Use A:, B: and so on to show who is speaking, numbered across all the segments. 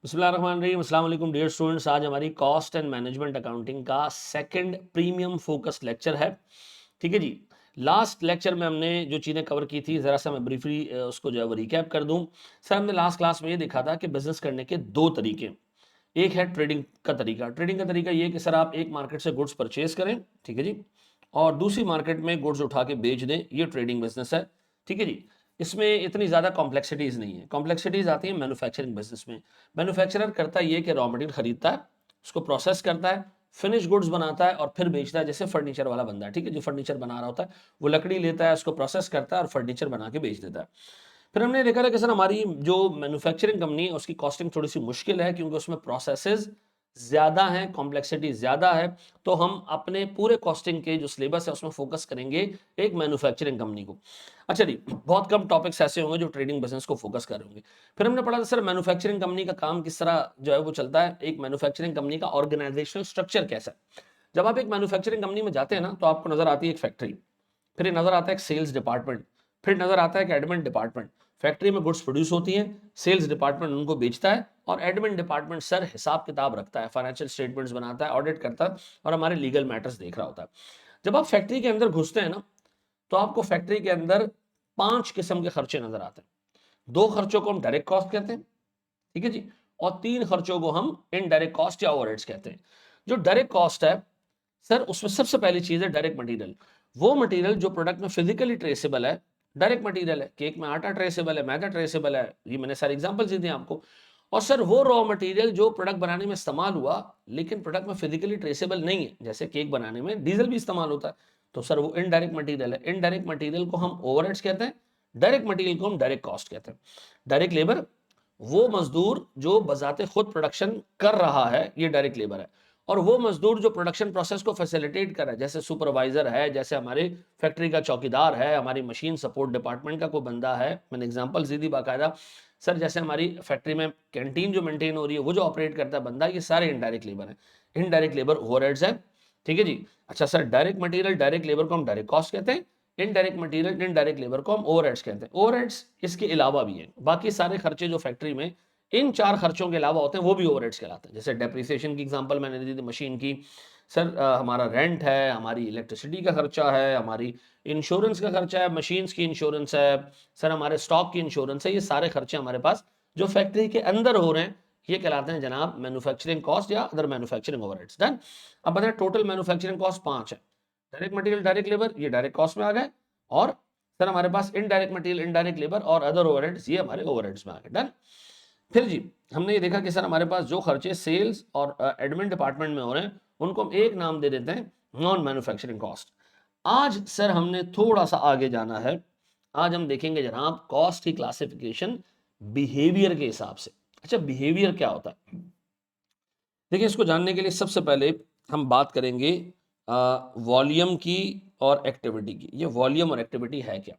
A: बिस्मिल्लाहिर्रहमानिर्रहीम, अस्सलाम वालेकुम डियर स्टूडेंट्स। आज हमारी कॉस्ट एंड मैनेजमेंट अकाउंटिंग का सेकंड प्रीमियम फोकस लेक्चर है। ठीक है जी। लास्ट लेक्चर में हमने जो चीज़ें कवर की थी ज़रा सा मैं ब्रीफली उसको जो है वो रिकैप कर दूं। सर हमने लास्ट क्लास में ये देखा था कि बिजनेस करने के दो तरीके। एक है ट्रेडिंग का तरीका। ट्रेडिंग का तरीका ये कि सर आप एक मार्केट से गुड्स परचेज करें, ठीक है जी, और दूसरी मार्केट में गुड्स उठा के बेच दें, ये ट्रेडिंग बिजनेस है। ठीक है जी। इसमें इतनी ज़्यादा कॉम्प्लेक्सिटीज़ नहीं है। कॉम्प्लेक्सिटीज़ आती है मैन्युफैक्चरिंग बिजनेस में। मैन्युफैक्चरर करता ये कि रॉ मटेरियल खरीदता है, उसको प्रोसेस करता है, फिनिश गुड्स बनाता है और फिर बेचता है। जैसे फर्नीचर वाला बंदा है, ठीक है, जो फर्नीचर बना रहा होता है, वो लकड़ी लेता है, उसको प्रोसेस करता है और फर्नीचर बना के बेच देता है। फिर हमने देखा था कि सर हमारी जो मैन्युफैक्चरिंग कंपनी है उसकी कॉस्टिंग थोड़ी सी मुश्किल है क्योंकि उसमें प्रोसेसेस ज़्यादा हैं, कॉम्प्लेक्सिटी ज़्यादा है। तो हम अपने पूरे कॉस्टिंग के जो सिलेबस है उसमें फोकस करेंगे एक मैन्युफैक्चरिंग कंपनी को। अच्छा जी, बहुत कम टॉपिक्स ऐसे होंगे जो ट्रेडिंग बिजनेस को फोकस कर रहे होंगे। फिर हमने पढ़ा था सर मैन्युफैक्चरिंग कंपनी का काम किस तरह जो है वो चलता है, एक मैन्युफैक्चरिंग कंपनी का ऑर्गेनाइजेशनल स्ट्रक्चर कैसा है। जब आप एक मैन्युफैक्चरिंग कंपनी में जाते हैं ना तो आपको नजर आती है एक फैक्ट्री, फिर ये नजर आता है एक सेल्स डिपार्टमेंट, फिर नजर आता है एक एडमिन डिपार्टमेंट। फैक्ट्री में गुड्स प्रोड्यूस होती हैं, सेल्स डिपार्टमेंट उनको बेचता है और एडमिन डिपार्टमेंट सर हिसाब किताब रखता है, फाइनेंशियल स्टेटमेंट्स बनाता है, ऑडिट करता है और हमारे लीगल मैटर्स देख रहा होता है। जब आप फैक्ट्री के अंदर घुसते हैं ना तो आपको फैक्ट्री के अंदर 5 किस्म के खर्चे नजर आते हैं। 2 खर्चों को हम डायरेक्ट कॉस्ट कहते हैं, ठीक है जी, और 3 खर्चों को हम इनडायरेक्ट कॉस्ट या ओवरहेड्स कहते हैं। जो डायरेक्ट कॉस्ट है सर उसमें सबसे पहली चीज है डायरेक्ट मटेरियल। वो मटेरियल जो प्रोडक्ट में फिजिकली ट्रेसेबल है, डायरेक्ट मटेरियल है। केक में आटा ट्रेसेबल है, मैदा ट्रेसेबल है, ये मैंने सारे एग्जांपल्स दिए आपको। और सर वो रॉ मटेरियल जो प्रोडक्ट बनाने में इस्तेमाल हुआ लेकिन प्रोडक्ट में फिजिकली ट्रेसेबल नहीं है, जैसे केक बनाने में डीजल भी इस्तेमाल होता है, तो सर वो इनडायरेक्ट मटेरियल है। इनडायरेक्ट मटेरियल को हम ओवरहेड्स कहते हैं, डायरेक्ट मटेरियल को हम डायरेक्ट कॉस्ट कहते हैं। डायरेक्ट लेबर, वो मजदूर जो बजाते खुद प्रोडक्शन कर रहा है, ये डायरेक्ट लेबर है। और वो मजदूर जो प्रोडक्शन प्रोसेस को फैसिलिटेट कर रहा है, जैसे सुपरवाइजर है, जैसे हमारे फैक्ट्री का चौकीदार है, हमारी मशीन सपोर्ट डिपार्टमेंट का कोई बंदा है, मैंने एग्जांपल दी थी बाकायदा। सर जैसे हमारी फैक्ट्री में कैंटीन जो मेंटेन हो रही है, वो जो ऑपरेट करता है बंदा, ये सारे इनडायरेक्ट लेबर है। इनडायरेक्ट लेबर ओवरहेड्स है, ठीक है जी। अच्छा sir, direct material direct labour को हम डायरेक्ट कॉस्ट कहते हैं, इनडायरेक्ट मटेरियल इनडायरेक्ट लेबर को हम ओवरहेड्स कहते हैं। ओवरहेड्स इसके अलावा भी है, बाकी सारे खर्चे जो फैक्ट्री में इन 4 खर्चों के अलावा होते हैं वो भी ओवरहेड्स कहलाते हैं। जैसे डेप्रिसिएशन की एग्जांपल मैंने दी थी मशीन की। सर हमारा रेंट है, हमारी इलेक्ट्रिसिटी का खर्चा है, हमारी इंश्योरेंस का खर्चा है, मशीन्स की इंश्योरेंस है, सर हमारे स्टॉक की इंश्योरेंस है। ये सारे खर्चे हमारे पास जो फैक्ट्री के अंदर हो रहे हैं ये कहलाते हैं जनाब मैन्युफैक्चरिंग कॉस्ट या अदर मैन्युफैक्चरिंग ओवरहेड्स। डन। अब बताएं टोटल मैन्युफैक्चरिंग कॉस्ट 5 है। डायरेक्ट मटेरियल डायरेक्ट लेबर ये डायरेक्ट कॉस्ट में आ गए, और सर हमारे पास इनडायरेक्ट मटेरियल इनडायरेक्ट लेबर और अदर ओवरहेड्स ये हमारे ओवरहेड्स में आ गए। डन। फिर जी हमने ये देखा कि सर हमारे पास जो खर्चे सेल्स और एडमिन डिपार्टमेंट में हो रहे हैं उनको हम एक नाम दे देते हैं नॉन मैन्युफैक्चरिंग कॉस्ट। आज सर हमने थोड़ा सा आगे जाना है। आज हम देखेंगे जनाब कॉस्ट की क्लासिफिकेशन बिहेवियर के हिसाब से। अच्छा बिहेवियर क्या होता है, देखिए इसको जानने के लिए सबसे पहले हम बात करेंगे वॉल्यूम की और एक्टिविटी की। ये वॉल्यूम और एक्टिविटी है क्या,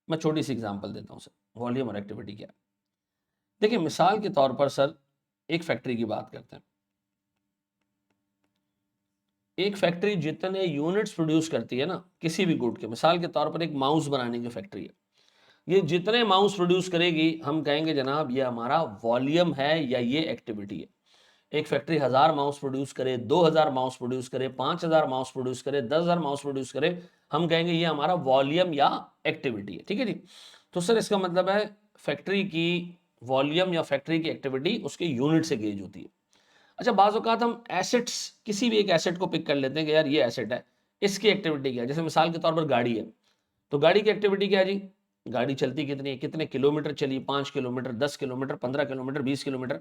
A: मैं छोटी सी एग्जांपल देता हूँ सर। वॉल्यूम और एक्टिविटी क्या है, देखिए मिसाल के तौर पर सर एक फैक्ट्री की बात करते हैं। एक फैक्ट्री जितने यूनिट्स प्रोड्यूस करती है ना किसी भी गुड के, मिसाल के तौर पर एक माउस बनाने की फैक्ट्री है, ये जितने माउस प्रोड्यूस करेगी हम कहेंगे जनाब ये हमारा वॉल्यूम है या ये एक्टिविटी है। एक फैक्ट्री 1000 माउस प्रोड्यूस करे, 2000 माउस प्रोड्यूस करे, 5000 माउस प्रोड्यूस करे, 10,000 माउस प्रोड्यूस करे, हम कहेंगे ये हमारा वॉल्यूम या एक्टिविटी है। ठीक है जी। तो सर इसका मतलब है फैक्ट्री की वॉल्यूम या फैक्ट्री की एक्टिविटी उसके यूनिट से गेज होती है। अच्छा बाज़ औक़ात हम एसेट्स, किसी भी एक एसेट को पिक कर लेते हैं कि यार ये एसेट है, इसकी एक्टिविटी क्या है। जैसे मिसाल के तौर पर गाड़ी है, तो गाड़ी की एक्टिविटी क्या है जी, गाड़ी चलती कितनी है, कितने किलोमीटर चली, 5 किलोमीटर, 10 किलोमीटर, 15 किलोमीटर, 20 किलोमीटर।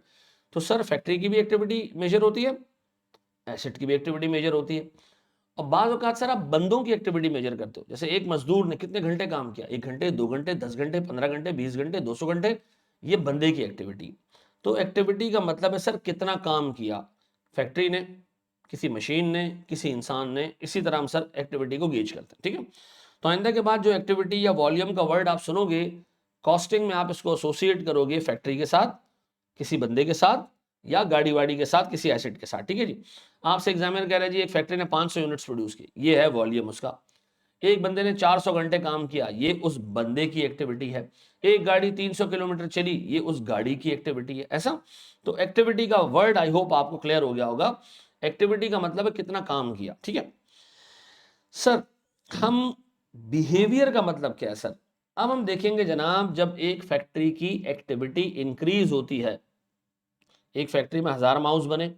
A: तो सर फैक्ट्री की भी एक्टिविटी मेजर होती है, एसेट की भी एक्टिविटी मेजर होती है। और बाज़ औक़ात सर आप बंदों की एक्टिविटी मेजर करते हो, जैसे एक मजदूर ने कितने घंटे काम किया, 1 घंटे, 2 घंटे, 10 घंटे, 15 घंटे, 20 घंटे, 200 घंटे, ये बंदे की एक्टिविटी। तो एक्टिविटी का मतलब है सर कितना काम किया फैक्ट्री ने, किसी मशीन ने, किसी इंसान ने, इसी तरह हम सर एक्टिविटी को गेज करते हैं। ठीक है। तो आइंदा के बाद जो एक्टिविटी या वॉल्यूम का वर्ड आप सुनोगे कॉस्टिंग में, आप इसको एसोसिएट करोगे फैक्ट्री के साथ, किसी बंदे के साथ, या गाड़ी वाड़ी के साथ, किसी एसेट के साथ। ठीक है जी। आपसे एग्जामिनर कह रहा है जी एक फैक्ट्री ने 500 यूनिट्स प्रोड्यूस की, ये है वॉल्यूम उसका। एक बंदे ने 400 घंटे काम किया, ये उस बंदे की एक्टिविटी है। एक गाड़ी 300 किलोमीटर चली, ये उस गाड़ी की एक्टिविटी है। ऐसा तो एक्टिविटी का वर्ड आई होप आपको क्लियर हो गया होगा। एक्टिविटी का मतलब है कितना काम किया, ठीक है सर। हम बिहेवियर का मतलब क्या है सर? अब हम देखेंगे जनाब, जब एक फैक्ट्री की एक्टिविटी इंक्रीज होती है, एक फैक्ट्री में 1000 माउस बने,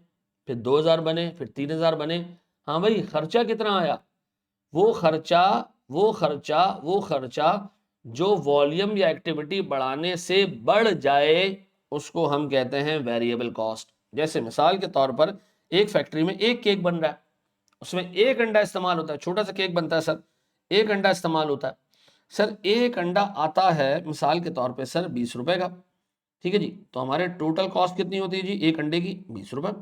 A: फिर 2000 बने, फिर 3000 बने, हाँ भाई खर्चा कितना आया? वो खर्चा वो खर्चा जो वॉल्यूम या एक्टिविटी बढ़ाने से बढ़ जाए उसको हम कहते हैं वेरिएबल कॉस्ट। जैसे मिसाल के तौर पर एक फैक्ट्री में एक केक बन रहा है, उसमें एक अंडा इस्तेमाल होता है, छोटा सा केक बनता है सर, एक अंडा इस्तेमाल होता है सर। एक अंडा आता है मिसाल के तौर पे सर 20 रुपए का, ठीक है जी। तो हमारे टोटल कॉस्ट कितनी होती है जी एक अंडे की? 20 रुपए।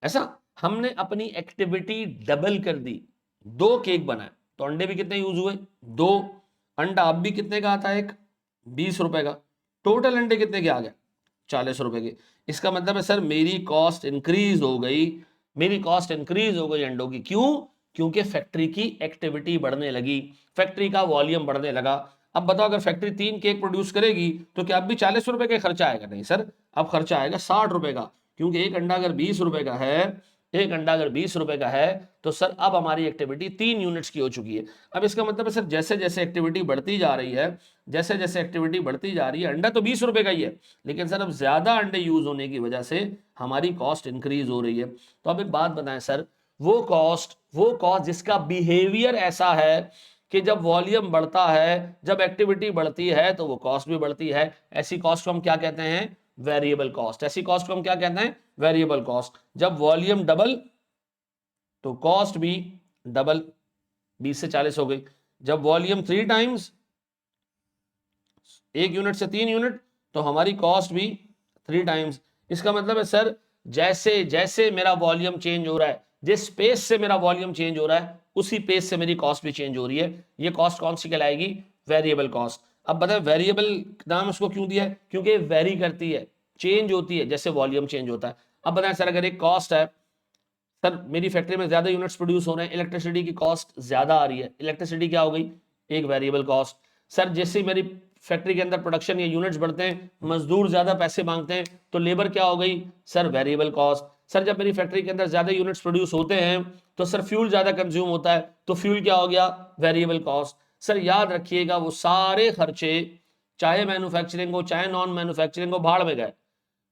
A: ऐसा हमने अपनी एक्टिविटी डबल कर दी, दो केक बनाए तो अंडे भी कितने यूज हुए? दो। अंडा अब भी कितने का आता है? एक 20 रुपए का। टोटल अंडे कितने के आ गए? 40 रुपए के। इसका मतलब है सर मेरी कॉस्ट इंक्रीज हो गई, मेरी कॉस्ट इंक्रीज हो गई अंडों की। क्यों? क्योंकि फैक्ट्री की एक्टिविटी बढ़ने लगी, फैक्ट्री का वॉल्यूम बढ़ने लगा। अब बताओ अगर फैक्ट्री 3 केक प्रोड्यूस करेगी तो क्या अब भी 40 रुपए का खर्चा आएगा? नहीं सर, अब खर्चा आएगा 60 रुपए का। क्योंकि एक अंडा अगर 20 रुपए का है, एक अंडा अगर 20 रुपए का है तो सर अब हमारी एक्टिविटी 3 यूनिट्स की हो चुकी है। अब इसका मतलब है सर जैसे जैसे एक्टिविटी बढ़ती जा रही है, जैसे जैसे एक्टिविटी बढ़ती जा रही है, अंडा तो 20 रुपए का ही है, लेकिन सर अब ज्यादा अंडे यूज होने की वजह से हमारी कॉस्ट इंक्रीज हो रही है। तो अब एक बात बताएं सर, वो कॉस्ट जिसका बिहेवियर ऐसा है कि जब वॉल्यूम बढ़ता है, जब एक्टिविटी बढ़ती है तो वो कॉस्ट भी बढ़ती है, ऐसी कॉस्ट को हम क्या कहते हैं? Variable cost. ऐसी कॉस्ट को हम क्या कहते हैं? Variable cost. जब वॉल्यूम डबल तो कॉस्ट भी डबल, 20 से 40 हो गई। जब वॉल्यूम 3 टाइम्स, एक यूनिट से 3 यूनिट, तो हमारी कॉस्ट भी 3 टाइम्स। इसका मतलब है सर जैसे जैसे मेरा वॉल्यूम चेंज हो रहा है, जिस पेस से मेरा वॉल्यूम चेंज हो रहा है उसी पेस से मेरी कॉस्ट भी चेंज हो रही है। ये कॉस्ट कौन सी कहलाएगी? Variable cost. अब बताए वेरिएबल नाम उसको क्यों दिया है? क्योंकि वेरी करती है, चेंज होती है जैसे वॉल्यूम चेंज होता है। अब बताएं सर अगर एक कॉस्ट है, सर मेरी फैक्ट्री में ज्यादा यूनिट्स प्रोड्यूस हो रहे हैं, इलेक्ट्रिसिटी की कॉस्ट ज्यादा आ रही है, इलेक्ट्रिसिटी क्या हो गई? एक वेरिएबल कॉस्ट। सर जैसे मेरी फैक्ट्री के अंदर प्रोडक्शन या यूनिट्स बढ़ते हैं, मजदूर ज्यादा पैसे मांगते हैं, तो लेबर क्या हो गई? Sir variable cost. सर जब मेरी फैक्ट्री के अंदर ज्यादा यूनिट्स प्रोड्यूस होते हैं तो सर फ्यूल ज्यादा कंज्यूम होता है, तो फ्यूल क्या हो गया? Variable cost. सर याद रखिएगा वो सारे खर्चे, चाहे मैन्युफैक्चरिंग हो चाहे नॉन मैन्युफैक्चरिंग हो, भाड़ में गए।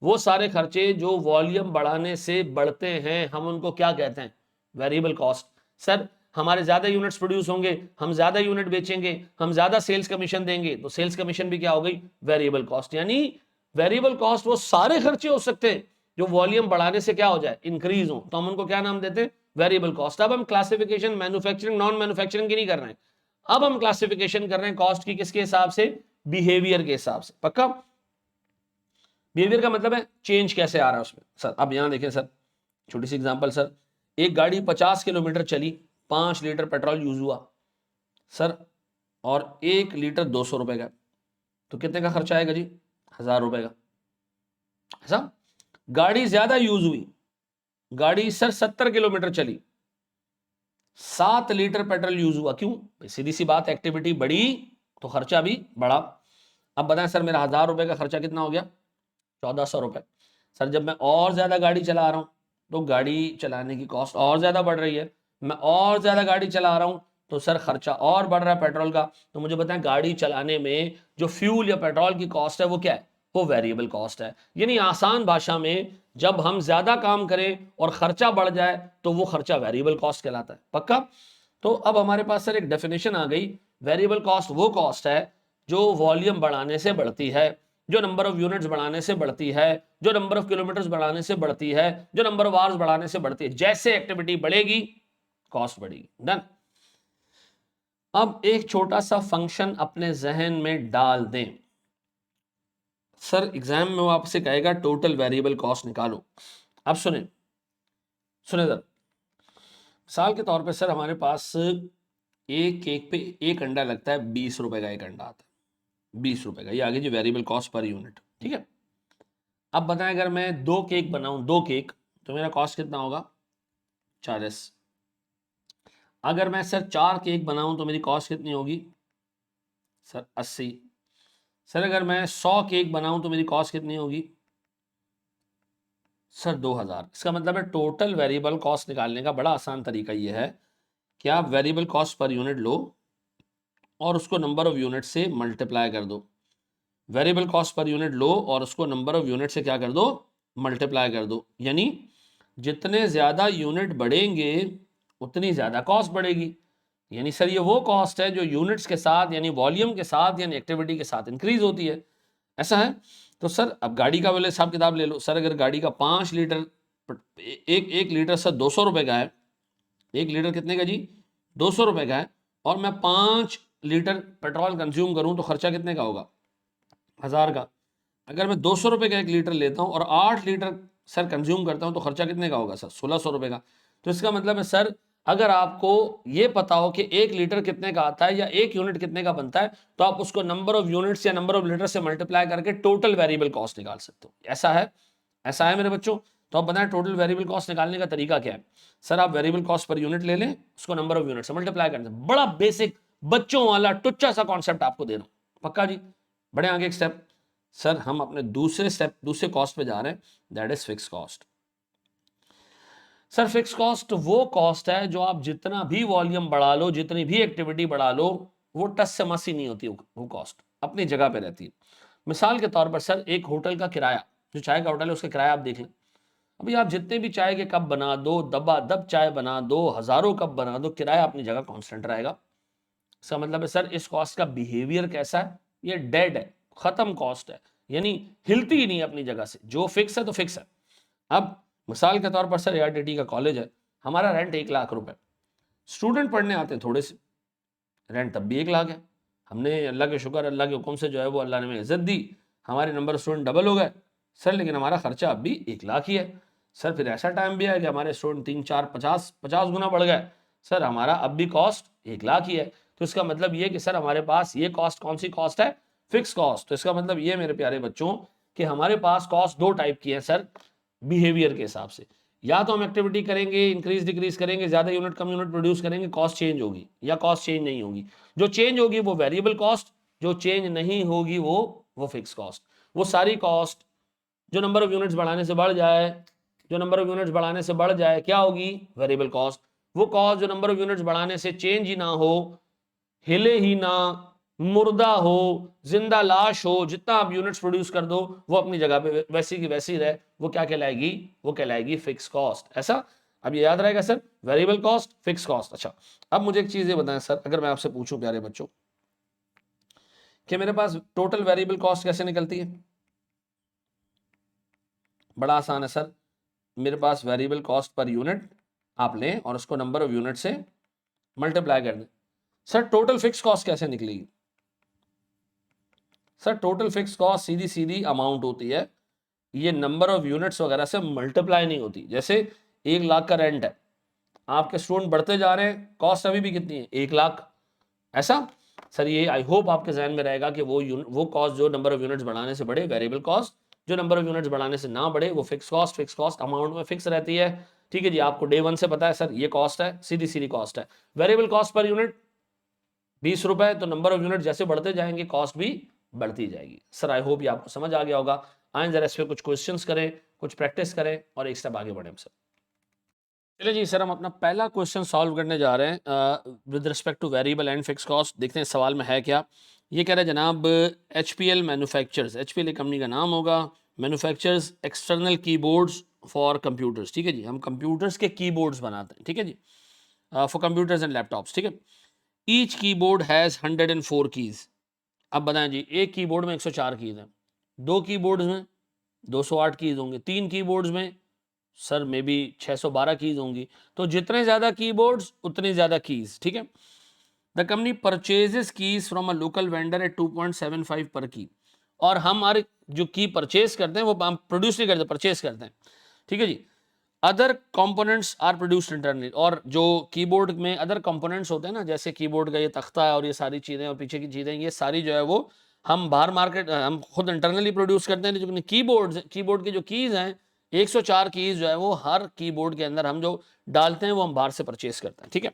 A: वो सारे खर्चे जो वॉल्यूम बढ़ाने से बढ़ते हैं हम उनको क्या कहते हैं? Variable cost. सर हमारे ज्यादा यूनिट्स प्रोड्यूस होंगे, हम ज्यादा यूनिट बेचेंगे, हम ज्यादा सेल्स कमीशन देंगे, तो सेल्स कमीशन भी क्या हो गई? Variable cost. यानी वेरिएबल कॉस्ट वो सारे खर्चे हो सकते हैं जो वॉल्यूम बढ़ाने से क्या हो जाए? इंक्रीज हो, तो हम उनको क्या नाम देते हैं? Variable cost. अब हम क्लासिफिकेशन मैन्युफैक्चरिंग नॉन मैन्युफैक्चरिंग की नहीं कर रहे हैं, अब हम क्लासिफिकेशन कर रहे हैं कॉस्ट की किसके हिसाब से? बिहेवियर के हिसाब से। पक्का? बिहेवियर का मतलब है चेंज कैसे आ रहा है उसमें। सर अब यहां देखें सर, छोटी सी एग्जांपल सर, एक गाड़ी 50 किलोमीटर चली, 5 लीटर पेट्रोल यूज हुआ सर, और 1 लीटर 200 रुपए का, तो कितने का खर्चा आएगा जी? 1000 रुपए का। ऐसा गाड़ी ज्यादा यूज हुई, गाड़ी सर 70 किलोमीटर चली, 7 लीटर पेट्रोल यूज हुआ। क्यों? सीधी सी बात, एक्टिविटी बढ़ी तो खर्चा भी बढ़ा। अब बताएं सर मेरा 1000 रुपए का खर्चा कितना हो गया? 1400 रुपए। सर जब मैं और ज्यादा गाड़ी चला रहा हूं तो गाड़ी चलाने की कॉस्ट और ज्यादा बढ़ रही है, मैं और ज्यादा गाड़ी चला रहा हूं तो सर खर्चा और बढ़ रहा है पेट्रोल का। तो मुझे बताएं गाड़ी चलाने में जो फ्यूल या पेट्रोल की कॉस्ट है वो क्या है? वो वेरिएबल कॉस्ट है। यानी आसान भाषा में जब हम ज्यादा काम करें और खर्चा बढ़ जाए तो वो खर्चा वेरिएबल कॉस्ट कहलाता है। पक्का? तो अब हमारे पास सर एक डेफिनेशन आ गई, वेरिएबल कॉस्ट वो कॉस्ट है जो वॉल्यूम बढ़ाने से बढ़ती है, जो नंबर ऑफ यूनिट्स बढ़ाने से बढ़ती है, जो नंबर ऑफ किलोमीटर्स बढ़ाने से बढ़ती है, जो नंबर ऑफ आवर्स बढ़ाने से बढ़ती है। जैसे एक्टिविटी बढ़ेगी कॉस्ट बढ़ेगी। डन। अब एक छोटा सा फंक्शन अपने जहन में डाल दें सर, एग्जाम में वो आपसे कहेगा टोटल वेरिएबल कॉस्ट निकालो। अब सुने सुने सर, मिसाल के तौर पे सर हमारे पास एक केक पे एक अंडा लगता है, 20 रुपए का एक अंडा आता है, 20 रुपए का। ये आगे जी वेरिएबल कॉस्ट पर यूनिट, ठीक है। अब बताएं अगर मैं 2 केक बनाऊं, 2 केक, तो मेरा कॉस्ट कितना होगा? 40। अगर मैं सर 4 केक बनाऊं तो मेरी कॉस्ट कितनी होगी सर 80। सर अगर मैं 100 केक बनाऊं तो मेरी कॉस्ट कितनी होगी सर 2000। इसका मतलब है टोटल वेरिएबल कॉस्ट निकालने का बड़ा आसान तरीका ये है कि आप वेरिएबल कॉस्ट पर यूनिट लो और उसको नंबर ऑफ यूनिट से मल्टीप्लाई कर दो। वेरिएबल कॉस्ट पर यूनिट लो और उसको नंबर ऑफ यूनिट से क्या कर दो मल्टीप्लाई कर दो। यानी जितने ज़्यादा यूनिट बढ़ेंगे उतनी ज़्यादा कॉस्ट बढ़ेगी। यानी सर ये वो कॉस्ट है जो यूनिट्स के साथ यानी वॉल्यूम के साथ यानी एक्टिविटी के साथ इंक्रीज होती है। ऐसा है। तो सर अब गाड़ी का वाले हिसाब किताब ले लो। सर अगर गाड़ी का 5 लीटर एक लीटर सर 200 रुपये का है। 1 लीटर कितने का जी 200 रुपये का है। और मैं 5 लीटर पेट्रोल कंज्यूम करूं तो खर्चा कितने का होगा 1000 का। अगर मैं 200 रुपये का 1 लीटर लेता हूं और 8 लीटर सर कंज्यूम करता हूं तो खर्चा कितने का होगा सर 1600 रुपये का। तो इसका मतलब है सर अगर आपको ये पता हो कि 1 लीटर कितने का आता है या 1 यूनिट कितने का बनता है तो आप उसको नंबर ऑफ यूनिट्स या नंबर ऑफ लीटर से मल्टीप्लाई करके टोटल वेरिएबल कॉस्ट निकाल सकते हो। ऐसा है मेरे बच्चों। तो आप बताएं टोटल वेरिएबल कॉस्ट निकालने का तरीका क्या है। सर आप वेरिएबल कॉस्ट पर यूनिट ले लें उसको नंबर ऑफ यूनिट से मल्टीप्लाई कर दें। बड़ा बेसिक बच्चों वाला टुच्चा सा कॉन्सेप्ट आपको दे रहा हूं पक्का जी। बढ़े आगे एक स्टेप। सर हम अपने दूसरे कॉस्ट पे जा रहे हैं that is fix cost. Sir fix cost वो कॉस्ट है जो आप जितना भी वॉल्यूम बढ़ा लो जितनी भी एक्टिविटी बढ़ा लो वो टस से मस ही नहीं होती। वो कॉस्ट अपनी जगह पे रहती है। मिसाल के तौर पर सर एक होटल का किराया जो चाय का होटल है उसका किराया आप देख लें। अभी आप जितने भी चाय के कप बना दो दबा दब चाय बना दो हजारों कप बना दो किराया अपनी जगह कांस्टेंट रहेगा। इसका मतलब है सर इस कॉस्ट का बिहेवियर कैसा है ये डेड है खत्म कॉस्ट है यानी हिलती ही नहीं अपनी जगह से। जो फिक्स है तो फिक्स है। अब मिसाल के तौर पर सर ARTT का कॉलेज है हमारा रेंट 1 लाख रुपए। स्टूडेंट पढ़ने आते हैं थोड़े से रेंट तब भी 1 लाख है। हमने अल्लाह के शुक्र अल्लाह के हुक्म से जो है वो अल्लाह ने हमें इज्जत दी हमारे नंबर स्टूडेंट डबल हो गए सर लेकिन हमारा खर्चा अब भी 1 लाख ही है। सर फिर ऐसा टाइम भी है कि हमारे स्टूडेंट 3 4 50 गुना बढ़ गए सर हमारा अब भी कॉस्ट 1 लाख ही है। तो इसका मतलब ये कि सर हमारे पास ये कॉस्ट कौन सी कॉस्ट है फिक्स कॉस्ट। तो इसका मतलब ये मेरे प्यारे बच्चों कि हमारे पास कॉस्ट 2 टाइप की है सर बिहेवियर के हिसाब से। या तो हम एक्टिविटी करेंगे इंक्रीज डिक्रीज करेंगे ज्यादा यूनिट कम यूनिट प्रोड्यूस करेंगे कॉस्ट चेंज होगी या कॉस्ट चेंज नहीं होगी। जो चेंज होगी वो वेरिएबल कॉस्ट जो चेंज नहीं होगी वो फिक्स कॉस्ट। वो सारी कॉस्ट जो नंबर ऑफ यूनिट्स बढ़ाने से बढ़ जाए क्या होगी वेरिएबल कॉस्ट। वो कॉस्ट जो नंबर ऑफ यूनिट्स बढ़ाने से चेंज ही ना हो हिले ही ना मुर्दा हो जिंदा लाश हो जितना आप यूनिट्स प्रोड्यूस कर दो वो अपनी जगह पे वैसी की वैसी रहे वो क्या कहलाएगी वो कहलाएगी फिक्स कॉस्ट। ऐसा अब ये याद रहेगा sir variable cost fix cost. अच्छा अब मुझे एक चीज ये बताएं सर अगर मैं आपसे पूछूं प्यारे बच्चों कि मेरे पास टोटल वेरिएबल कॉस्ट कैसे निकलती है। बड़ा आसान है सर मेरे पास वेरिएबल कॉस्ट पर यूनिट आप लें और उसको नंबर ऑफ यूनिट से मल्टीप्लाई कर दें। सर टोटल फिक्स कॉस्ट कैसे निकलेगी। सर टोटल फिक्स कॉस्ट सीधी सीधी अमाउंट होती है ये नंबर ऑफ यूनिट्स वगैरह से मल्टीप्लाई नहीं होती। जैसे 1 लाख का रेंट है आपके स्टूडेंट बढ़ते जा रहे हैं कॉस्ट अभी भी कितनी है 1 लाख। ऐसा सर ये आई होप आपके जहन में रहेगा कि वो कॉस्ट जो नंबर ऑफ यूनिट्स बढ़ाने से बढ़े वेरिएबल कॉस्ट जो नंबर ऑफ यूनिट्स बढ़ाने से ना बढ़े वो फिक्स कॉस्ट अमाउंट में फिक्स रहती है। ठीक है जी आपको डे 1 से पता है सर ये कॉस्ट है सीधी सीधी कॉस्ट है। वेरिएबल कॉस्ट पर यूनिट 20 रुपए तो नंबर ऑफ यूनिट जैसे बढ़ते जाएंगे कॉस्ट भी बढ़ती जाएगी। सर आई होप ये आपको समझ आ गया होगा। आए जरा इस पर कुछ क्वेश्चंस करें कुछ प्रैक्टिस करें और एक स्टेप आगे बढ़े सर। चलिए जी सर हम अपना पहला क्वेश्चन सॉल्व करने जा रहे हैं with respect two variable and fix cost. देखते हैं सवाल में है क्या। ये कह रहे हैं जनाब HPL मैन्युफैक्चर्स HPL एक कंपनी का नाम होगा manufactures external keyboards for computers. ठीक है जी हम कंप्यूटर्स के कीबोर्ड्स बनाते हैं। ठीक है जी फॉर कंप्यूटर्स एंड लैपटॉप्स। ठीक है ईच कीबोर्ड हैज़ 104 कीज़। अब बताएं जी एक कीबोर्ड में 104 कीज़ हैं 2 कीबोर्ड्स में 208 कीज़ होंगे 3 कीबोर्ड्स में सर मे बी 612 कीज़ होंगी। तो जितने ज़्यादा कीबोर्ड्स उतनी ज़्यादा कीज़। ठीक है the company purchases keys from a local vendor at 2.75 पर की। और हम हमारे जो की परचेज करते हैं वो हम प्रोड्यूस नहीं करते परचेज करते हैं। ठीक है जी other components are produced internally. और जो कीबोर्ड में अदर कंपोनेंट्स होते हैं ना जैसे कीबोर्ड का ये तख्ता है और ये सारी चीज़ें और पीछे की चीज़ें ये सारी जो है वो हम बाहर मार्केट हम खुद इंटरनली प्रोड्यूस करते हैं। लेकिन कीबोर्ड की जो कीज़ हैं 104 कीज़ जो है वो हर कीबोर्ड के अंदर हम जो डालते हैं वो हम बाहर से परचेज करते हैं। ठीक है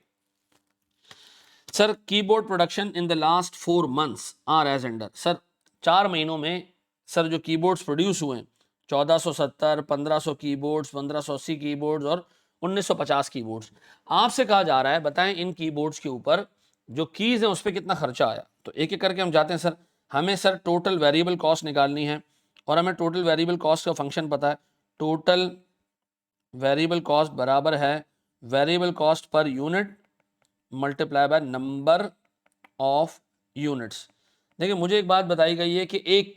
A: sir keyboard production in the last 4 months are as under. Sir 4 महीनों में सर जो कीबोर्ड्स प्रोड्यूस हुए हैं 1470, 1500 कीबोर्ड्स, 1580 कीबोर्ड्स और 1950 कीबोर्ड्स। आपसे कहा जा रहा है बताएं इन कीबोर्ड्स के ऊपर जो कीज हैं उस पर कितना खर्चा आया। तो एक एक करके हम जाते हैं सर। हमें सर टोटल वेरिएबल कॉस्ट निकालनी है और हमें टोटल वेरिएबल कॉस्ट का फंक्शन पता है। टोटल वेरिएबल कॉस्ट बराबर है variable cost per unit multiply by number of units. देखिए मुझे एक बात बताई गई है कि एक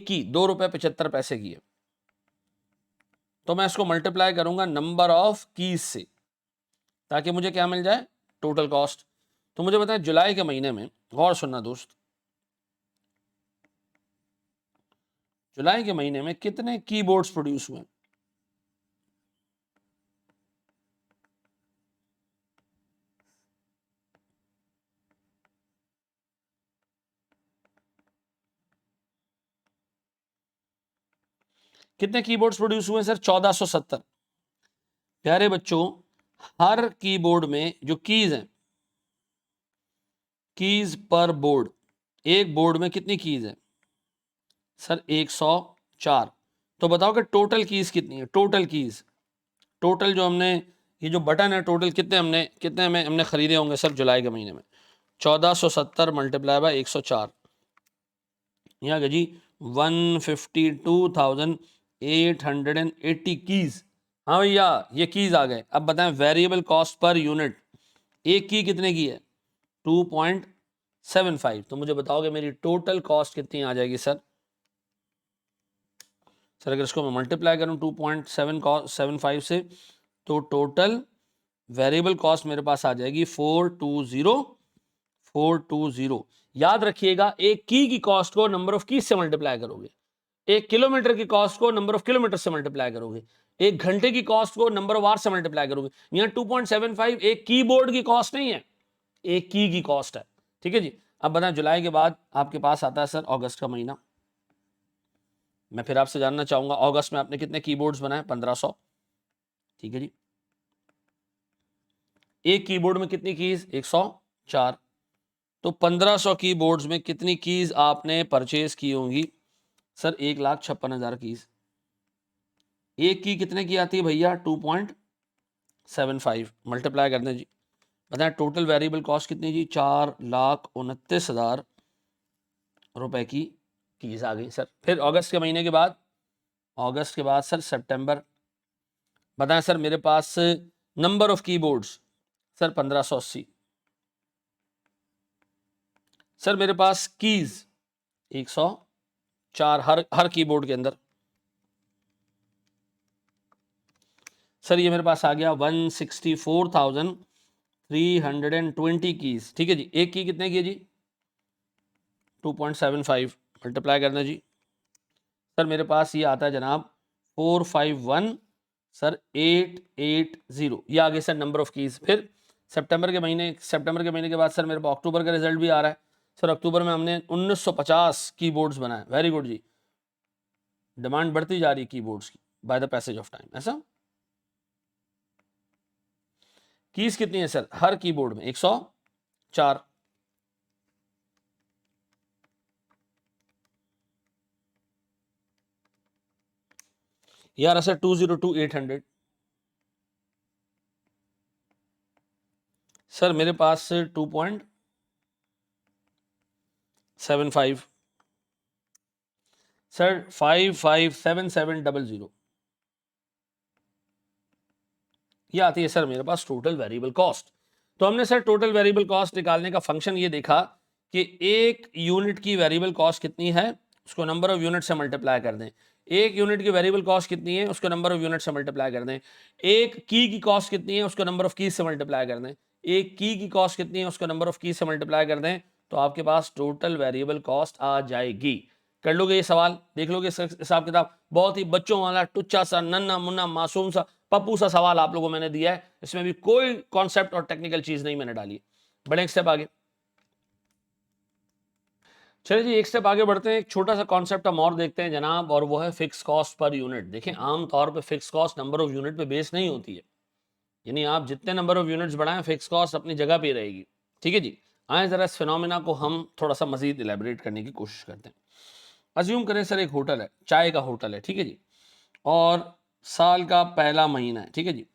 A: की 2 रुपये 75 पैसे की है, तो मैं इसको मल्टीप्लाई करूंगा नंबर ऑफ कीज से ताकि मुझे क्या मिल जाए, टोटल कॉस्ट। तो मुझे बताएं जुलाई के महीने में, गौर सुनना दोस्त, जुलाई के महीने में कितने कीबोर्ड्स प्रोड्यूस हुए? कितने कीबोर्ड्स प्रोड्यूस हुए सर? 1470। प्यारे बच्चों, हर कीबोर्ड में जो कीज हैं, कीज पर बोर्ड, एक बोर्ड में कितनी कीज है सर? 104। तो बताओ कि टोटल कीज कितनी है? टोटल कीज, टोटल जो हमने ये जो बटन है टोटल कितने में हमने खरीदे होंगे सर जुलाई के महीने में? 1470 मल्टीप्लाई बाय 104, यहाँ गया जी 152,880 कीज। हाँ भैया ये कीज आ गए। अब बताएं वेरिएबल कॉस्ट पर यूनिट, एक की कितने की है? 2.75। तो मुझे बताओगे मेरी टोटल कॉस्ट कितनी आ जाएगी सर? सर अगर इसको मैं मल्टीप्लाई करूं 2.75 से तो टोटल वेरिएबल कॉस्ट मेरे पास आ जाएगी 420। याद रखिएगा एक की कॉस्ट को नंबर ऑफ कीज से मल्टीप्लाई करोगे, एक किलोमीटर की कॉस्ट को नंबर ऑफ किलोमीटर से मल्टीप्लाई करोगे, एक घंटे की कॉस्ट को नंबर ऑफ आवर से मल्टीप्लाई करोगे। यहाँ 2.75 एक कीबोर्ड की कॉस्ट नहीं है, एक की कॉस्ट है। ठीक है जी। अब बताएं जुलाई के बाद आपके पास आता है सर अगस्त का महीना। मैं फिर आपसे जानना चाहूंगा अगस्त में आपने कितने कीबोर्ड्स बनाए? 1500। ठीक है जी। एक कीबोर्ड में कितनी कीज? 104। तो 1500 कीबोर्ड्स में कितनी कीज आपने परचेज की होंगी सर? 1,56,000 कीज। एक की कितने की आती है भैया? 2.75 मल्टीप्लाई कर दें जी। बताएं टोटल वेरिएबल कॉस्ट कितनी जी? 4,29,000 रुपए की कीज आ गई सर। फिर अगस्त के महीने के बाद, अगस्त के बाद सर सितंबर। बताएं सर मेरे पास number of keyboards sir 1580। Sir मेरे पास कीज 104 हर कीबोर्ड के अंदर। सर ये मेरे पास आ गया 164,320 कीज। ठीक है जी। एक की कितने की है जी? 2.75 मल्टीप्लाई करना जी। सर मेरे पास ये आता है जनाब 451 सर 880। ये आगे सर नंबर ऑफ कीज। फिर सितंबर के महीने के बाद सर मेरे पास अक्टूबर का रिजल्ट भी आ रहा है। सर अक्टूबर में हमने 1950 कीबोर्ड्स बनाए। वेरी गुड जी। डिमांड बढ़ती जा रही है कीबोर्ड्स की by the passage of time. ऐसा कीज कितनी है सर हर कीबोर्ड में? 104। यार सर 202,800। सर मेरे पास 2.75। सर 557700। ये आती है सर मेरे पास टोटल वेरिएबल कॉस्ट। तो हमने सर टोटल वेरिएबल कॉस्ट निकालने का फंक्शन ये देखा कि एक यूनिट की वेरिएबल कॉस्ट कितनी है उसको नंबर ऑफ यूनिट से मल्टीप्लाई कर दें। एक यूनिट की वेरिएबल कॉस्ट कितनी है उसको नंबर ऑफ यूनिट से मल्टीप्लाई कर दें। एक की कॉस्ट कितनी है उसको नंबर ऑफ कीज से मल्टीप्लाई कर दें। एक की कॉस्ट कितनी है उसको नंबर ऑफ कीज से मल्टीप्लाई कर दें तो आपके पास टोटल वेरिएबल कॉस्ट आ जाएगी। कर लोगे ये सवाल, देख लोगे हिसाब किताब। बहुत ही बच्चों वाला टुच्चा सा नन्ना मुन्ना मासूम सा पप्पू सा सवाल आप लोगों को मैंने दिया है। इसमें भी कोई कॉन्सेप्ट और टेक्निकल चीज नहीं मैंने डाली। बड़े एक स्टेप आगे चलिए जी, एक स्टेप आगे बढ़ते हैं। एक छोटा सा कॉन्सेप्ट हम और देखते हैं जनाब, और वो है फिक्स कॉस्ट पर यूनिट। देखें आम तौर पे fix cost number of unit पे बेस नहीं होती है, यानी आप जितने नंबर ऑफ यूनिट्स बढ़ाएं फिक्स कॉस्ट अपनी जगह पे रहेगी। ठीक है जी। आए जरा इस फिनोमेना को हम थोड़ा सा मजीद इलेबोरेट करने की कोशिश करते हैं। अज्यूम करें सर एक होटल है, चाय का होटल है, ठीक है जी, और साल का पहला महीना है, ठीक है जी।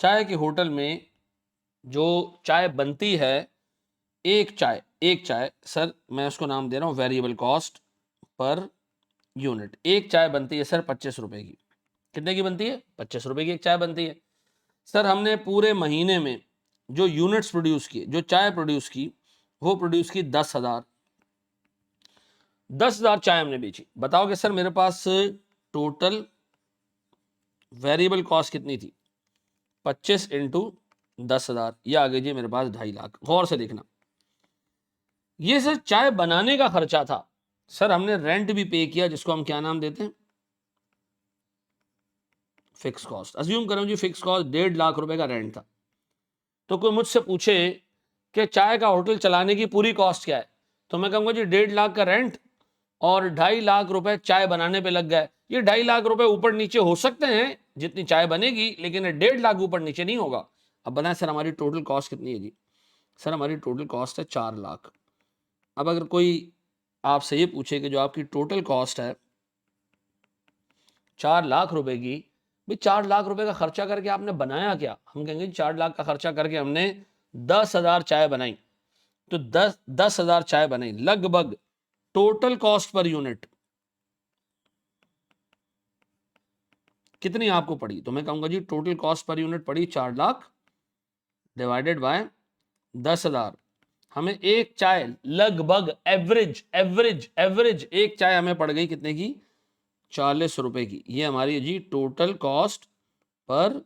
A: चाय के होटल में जो चाय बनती है, एक चाय सर मैं उसको नाम दे रहा हूँ वेरिएबल कॉस्ट पर यूनिट। एक चाय बनती है सर 25 रुपए की। कितने की बनती है? 25 रुपए की एक चाय बनती है। सर हमने पूरे महीने में जो यूनिट्स प्रोड्यूस किए, जो चाय प्रोड्यूस की, वो प्रोड्यूस की 10,000। 10,000 चाय हमने बेची। बताओगे सर मेरे पास टोटल वेरिएबल कॉस्ट कितनी थी? 25 इंटू 10,000, यह आ गई जी मेरे पास 2.5 लाख। गौर से देखना, ये सर चाय बनाने का खर्चा था। सर हमने रेंट भी पे किया, जिसको हम क्या नाम देते हैं? Fix cost. अज्यूम करो जी फिक्स कॉस्ट 1.5 लाख रुपए का रेंट था। तो कोई मुझसे पूछे कि चाय का होटल चलाने की पूरी कॉस्ट क्या है, तो मैं कहूंगा जी 1.5 लाख का रेंट और 2.5 लाख रुपए चाय बनाने पे लग गए। ये 2.5 लाख रुपए ऊपर नीचे हो सकते हैं जितनी चाय बनेगी, लेकिन 1.5 लाख ऊपर नीचे नहीं होगा। अब बताएं सर हमारी टोटल कॉस्ट कितनी है जी? सर हमारी टोटल कॉस्ट है 4 लाख। अब अगर कोई आपसे ये पूछे कि जो आपकी टोटल कॉस्ट है 4 लाख रुपए की, भाई 4 लाख रुपए का खर्चा करके आपने बनाया क्या? हम कहेंगे 4 लाख का खर्चा करके हमने 10,000 चाय बनाई। तो 10,000 चाय बनाई, लगभग टोटल कॉस्ट पर यूनिट कितनी आपको पड़ी? तो मैं कहूंगा जी टोटल कॉस्ट पर यूनिट पड़ी 4 लाख डिवाइडेड बाय 10,000। हमें एक चाय लगभग एवरेज एवरेज एवरेज एक चाय हमें पड़ गई कितने की? 40 रुपए की। ये हमारी जी टोटल कॉस्ट पर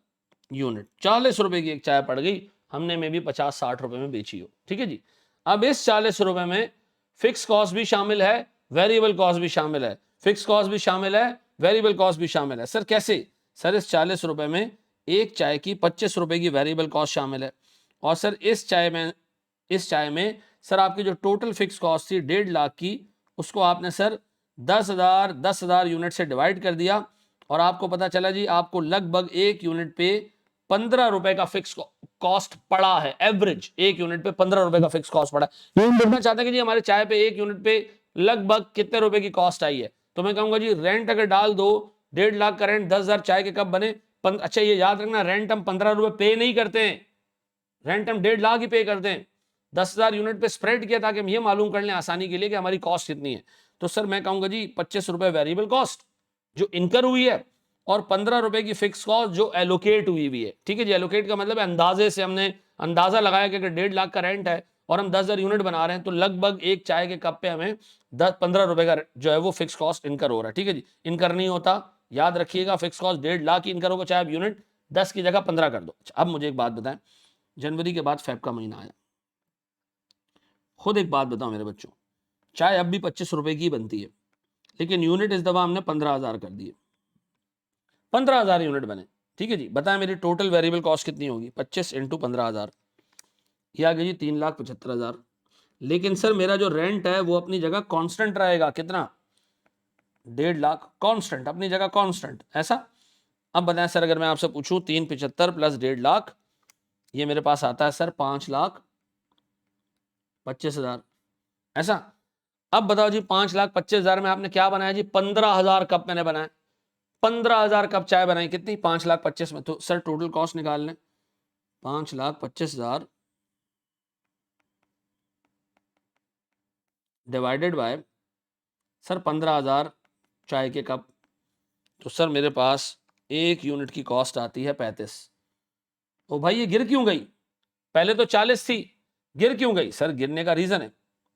A: यूनिट 40 रुपए की एक चाय पड़ गई। हमने में भी 50-60 रुपए में बेची हो, ठीक है जी। अब इस 40 रुपए में फिक्स कॉस्ट भी शामिल है, वेरिएबल कॉस्ट भी शामिल है, फिक्स कॉस्ट भी शामिल है, वेरिएबल कॉस्ट भी शामिल है। सर कैसे? सर इस 40 रुपए में एक चाय की 25 रुपए की वेरिएबल कॉस्ट शामिल है, और सर इस चाय में सर आपकी जो टोटल फिक्स कॉस्ट थी 1.5 लाख की, उसको आपने सर 10,000 यूनिट से डिवाइड कर दिया, और आपको पता चला जी आपको लगभग एक यूनिट पे 15 रुपए का फिक्स कॉस्ट पड़ा है। एवरेज एक यूनिट पे 15 रुपए का फिक्स कॉस्ट पड़ा है। हम देखना चाहते हैं कि जी हमारे चाय पे एक यूनिट पे लगभग कितने रुपए की कॉस्ट आई है। तो मैं कहूंगा जी रेंट अगर डाल दो, 1.5 लाख का रेंट, 10,000 चाय के कप बने। अच्छा ये याद रखना, रेंट हम 15 रुपए पे नहीं करते हैं, रेंट हम 1.5 लाख ही पे करते हैं। 10,000 यूनिट पे स्प्रेड किया ताकि हम ये मालूम कर लें आसानी के लिए कि हमारी कॉस्ट कितनी है। तो सर मैं कहूंगा जी 25 रुपए वेरिएबल कॉस्ट जो इनकर हुई है, और 15 रुपए की फिक्स कॉस्ट जो एलोकेट हुई हुई है। ठीक है जी, एलोकेट का मतलब है अंदाजे से हमने अंदाजा लगाया कि अगर 1.5 लाख का रेंट है और हम 10,000 यूनिट बना रहे हैं, तो लगभग एक चाय के कप पे हमें 10-15 रुपए का जो है वो फिक्स कॉस्ट इनकर हो रहा है। ठीक है जी, इनकर नहीं होता, याद रखिएगा फिक्स कॉस्ट 1.5 लाख की इनकर होगा, चाहे आप यूनिट 10 की जगह 15 कर दो। अब मुझे एक बात बताएं, जनवरी के बाद फेब का महीना आया, खुद एक बात बताओ मेरे बच्चों, चाय अब भी 25 रुपए की बनती है, लेकिन यूनिट इस दफा हमने 15,000 कर दिए, 15,000 यूनिट बने। ठीक है जी, बताएं मेरी टोटल वेरिएबल कॉस्ट कितनी होगी? 25 इंटू 15,000, ये आ गई जी 3,75,000। लेकिन सर मेरा जो रेंट है वो अपनी जगह कांस्टेंट रहेगा, कितना? 1.5 लाख कांस्टेंट, अपनी जगह कांस्टेंट, ऐसा। अब बताएं सर अगर मैं आपसे पूछूं 375 प्लस 1.5 लाख, ये मेरे पास आता है सर 5,25,000, ऐसा। अब बताओ जी 5,25,000 में आपने क्या बनाया जी? 15,000 कप मैंने बनाया, 15,000 कप चाय बनाई, कितनी? 5,25,000 में। तो सर टोटल कॉस्ट निकाल लें, 5,25,000 डिवाइडेड बाय सर 15,000 चाय के कप, तो सर मेरे पास एक यूनिट की कॉस्ट आती है 35। ओ भाई ये गिर क्यों गई? पहले तो 40 थी, गिर क्यों गई? सर गिरने का रीजन है,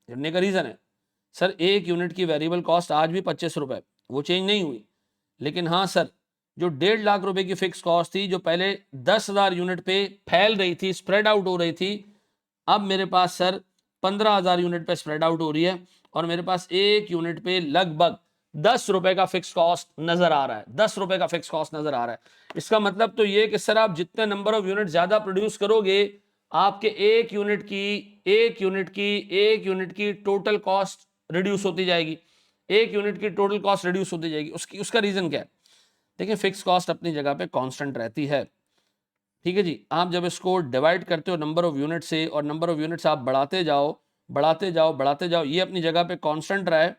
A: गिरने का रीजन है सर एक यूनिट की वेरिएबल कॉस्ट आज भी 25 रुपए, वो चेंज नहीं हुई। लेकिन हाँ सर, जो 1.5 लाख रुपए की फिक्स कॉस्ट थी, जो पहले 10,000 यूनिट पे फैल रही थी, स्प्रेड आउट हो रही थी, अब मेरे पास सर 15,000 यूनिट पे स्प्रेड आउट हो रही है, और मेरे पास एक यूनिट पे लगभग 10 रुपए का फिक्स कॉस्ट नजर आ रहा है, 10 रुपए का फिक्स कॉस्ट नजर आ रहा है। इसका मतलब तो ये कि सर आप जितने नंबर ऑफ यूनिट ज्यादा प्रोड्यूस करोगे, आपके एक यूनिट की टोटल कॉस्ट रिड्यूस होती जाएगी, एक यूनिट की टोटल कॉस्ट रिड्यूस होती जाएगी। उसका रीजन क्या है? देखिए फिक्स कॉस्ट अपनी जगह पे कांस्टेंट रहती है, ठीक है जी। आप जब इसको डिवाइड करते हो नंबर ऑफ यूनिट से और नंबर ऑफ यूनिट्स आप बढ़ाते जाओ बढ़ाते जाओ बढ़ाते जाओ, ये अपनी जगह पे कांस्टेंट रहा है,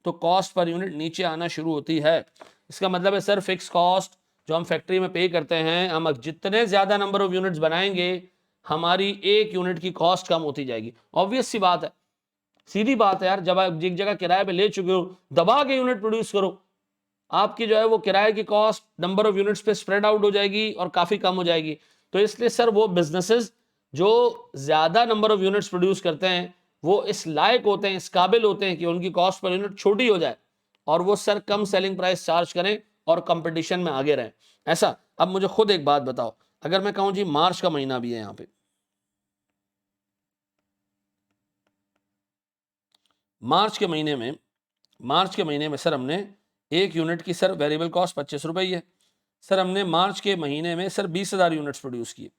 A: तो कॉस्ट पर यूनिट नीचे आना शुरू होती है। इसका मतलब है सर फिक्स कॉस्ट जो हम फैक्ट्री में पे करते हैं, हम जितने ज्यादा नंबर ऑफ यूनिट्स बनाएंगे हमारी एक यूनिट की कॉस्ट कम होती जाएगी। ऑब्वियस सी बात है, सीधी बात है यार। जब आप एक जगह किराए पे ले चुके हो, दबा के यूनिट प्रोड्यूस करो, आपकी जो है वो किराए की कॉस्ट नंबर ऑफ यूनिट्स पे स्प्रेड आउट हो जाएगी और काफी कम हो जाएगी। तो इसलिए सर वो बिजनेसेस जो ज्यादा नंबर ऑफ यूनिट्स प्रोड्यूस करते हैं वो इस लायक होते हैं, इस काबिल होते हैं कि उनकी कॉस्ट पर यूनिट छोटी हो जाए और वो सर कम सेलिंग प्राइस चार्ज करें और कंपटीशन में आगे रहें। ऐसा। अब मुझे खुद एक बात बताओ, अगर मैं कहूं जी मार्च का महीना भी है यहाँ पे, मार्च के महीने में सर हमने एक यूनिट की सर वेरिएबल कॉस्ट 25 रुपए ही है। सर हमने मार्च के महीने में सर 20,000 यूनिट्स प्रोड्यूस किए।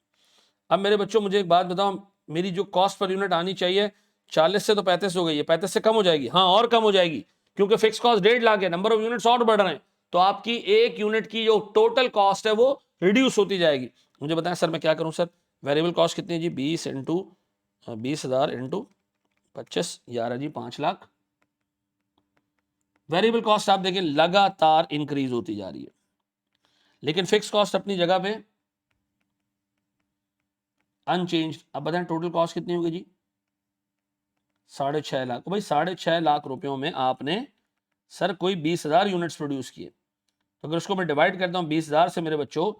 A: अब मेरे बच्चों मुझे एक बात बताओ, मेरी जो कॉस्ट पर यूनिट आनी चाहिए 40 से तो 35 हो गई है, 35 से कम हो जाएगी, हाँ और कम हो जाएगी, क्योंकि फिक्स कॉस्ट 1.5 लाख है, नंबर ऑफ यूनिट्स और बढ़ रहे हैं, तो आपकी एक यूनिट की जो टोटल कॉस्ट है वो रिड्यूस होती जाएगी। मुझे बताएं सर मैं क्या करूं सर, वेरिएबल कॉस्ट कितनी है जी, 20,000 इंटू 25, 11 जी 5 लाख। वेरिएबल कॉस्ट आप देखें लगातार इंक्रीज होती जा रही है, लेकिन फिक्स कॉस्ट अपनी जगह पे अनचेंज। अब बताएं टोटल कॉस्ट कितनी होगी जी, 6.5 लाख। भाई 6.5 लाख रुपयों में आपने सर कोई 20,000 यूनिट्स प्रोड्यूस किए, तो अगर उसको मैं डिवाइड करता हूं 20,000 से मेरे बच्चों,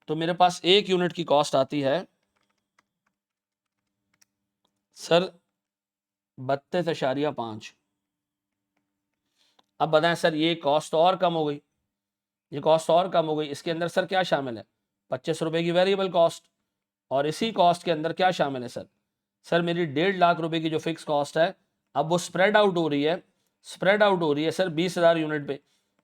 A: तो मेरे पास एक यूनिट की कॉस्ट आती है सर 32.5। अब बताएं सर ये कॉस्ट और कम हो गई, ये कॉस्ट और कम हो गई, इसके अंदर सर क्या शामिल है, 25 रुपए की वेरिएबल कॉस्ट, और इसी कॉस्ट के अंदर क्या शामिल है सर, सर मेरी 1.5 लाख रुपए की जो फिक्स कॉस्ट है, अब वो स्प्रेड आउट हो रही है, स्प्रेड आउट हो रही है सर 20,000 यूनिट पे,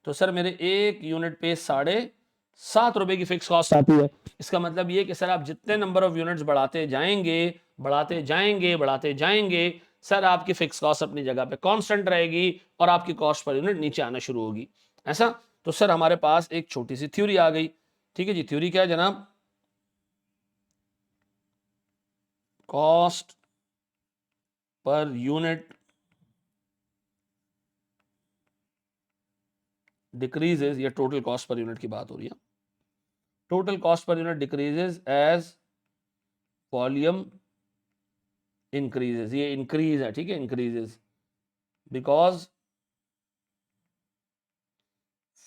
A: तो सर मेरे एक यूनिट पे 7.5 रुपए की फिक्स कॉस्ट आती है। इसका मतलब ये कि सर आप जितने नंबर ऑफ यूनिट्स बढ़ाते जाएंगे बढ़ाते जाएंगे बढ़ाते जाएंगे, सर आपकी फिक्स कॉस्ट अपनी जगह पे कांस्टेंट रहेगी और आपकी कॉस्ट पर यूनिट नीचे आना शुरू होगी। ऐसा। तो सर हमारे पास एक छोटी सी थ्योरी आ गई। ठीक है जी, थ्योरी क्या है जनाब, कॉस्ट पर यूनिट डिक्रीजेज, या टोटल कॉस्ट पर यूनिट की बात हो रही है, total cost per unit decreases as volume increases, ये इंक्रीज है, ठीक है, increases because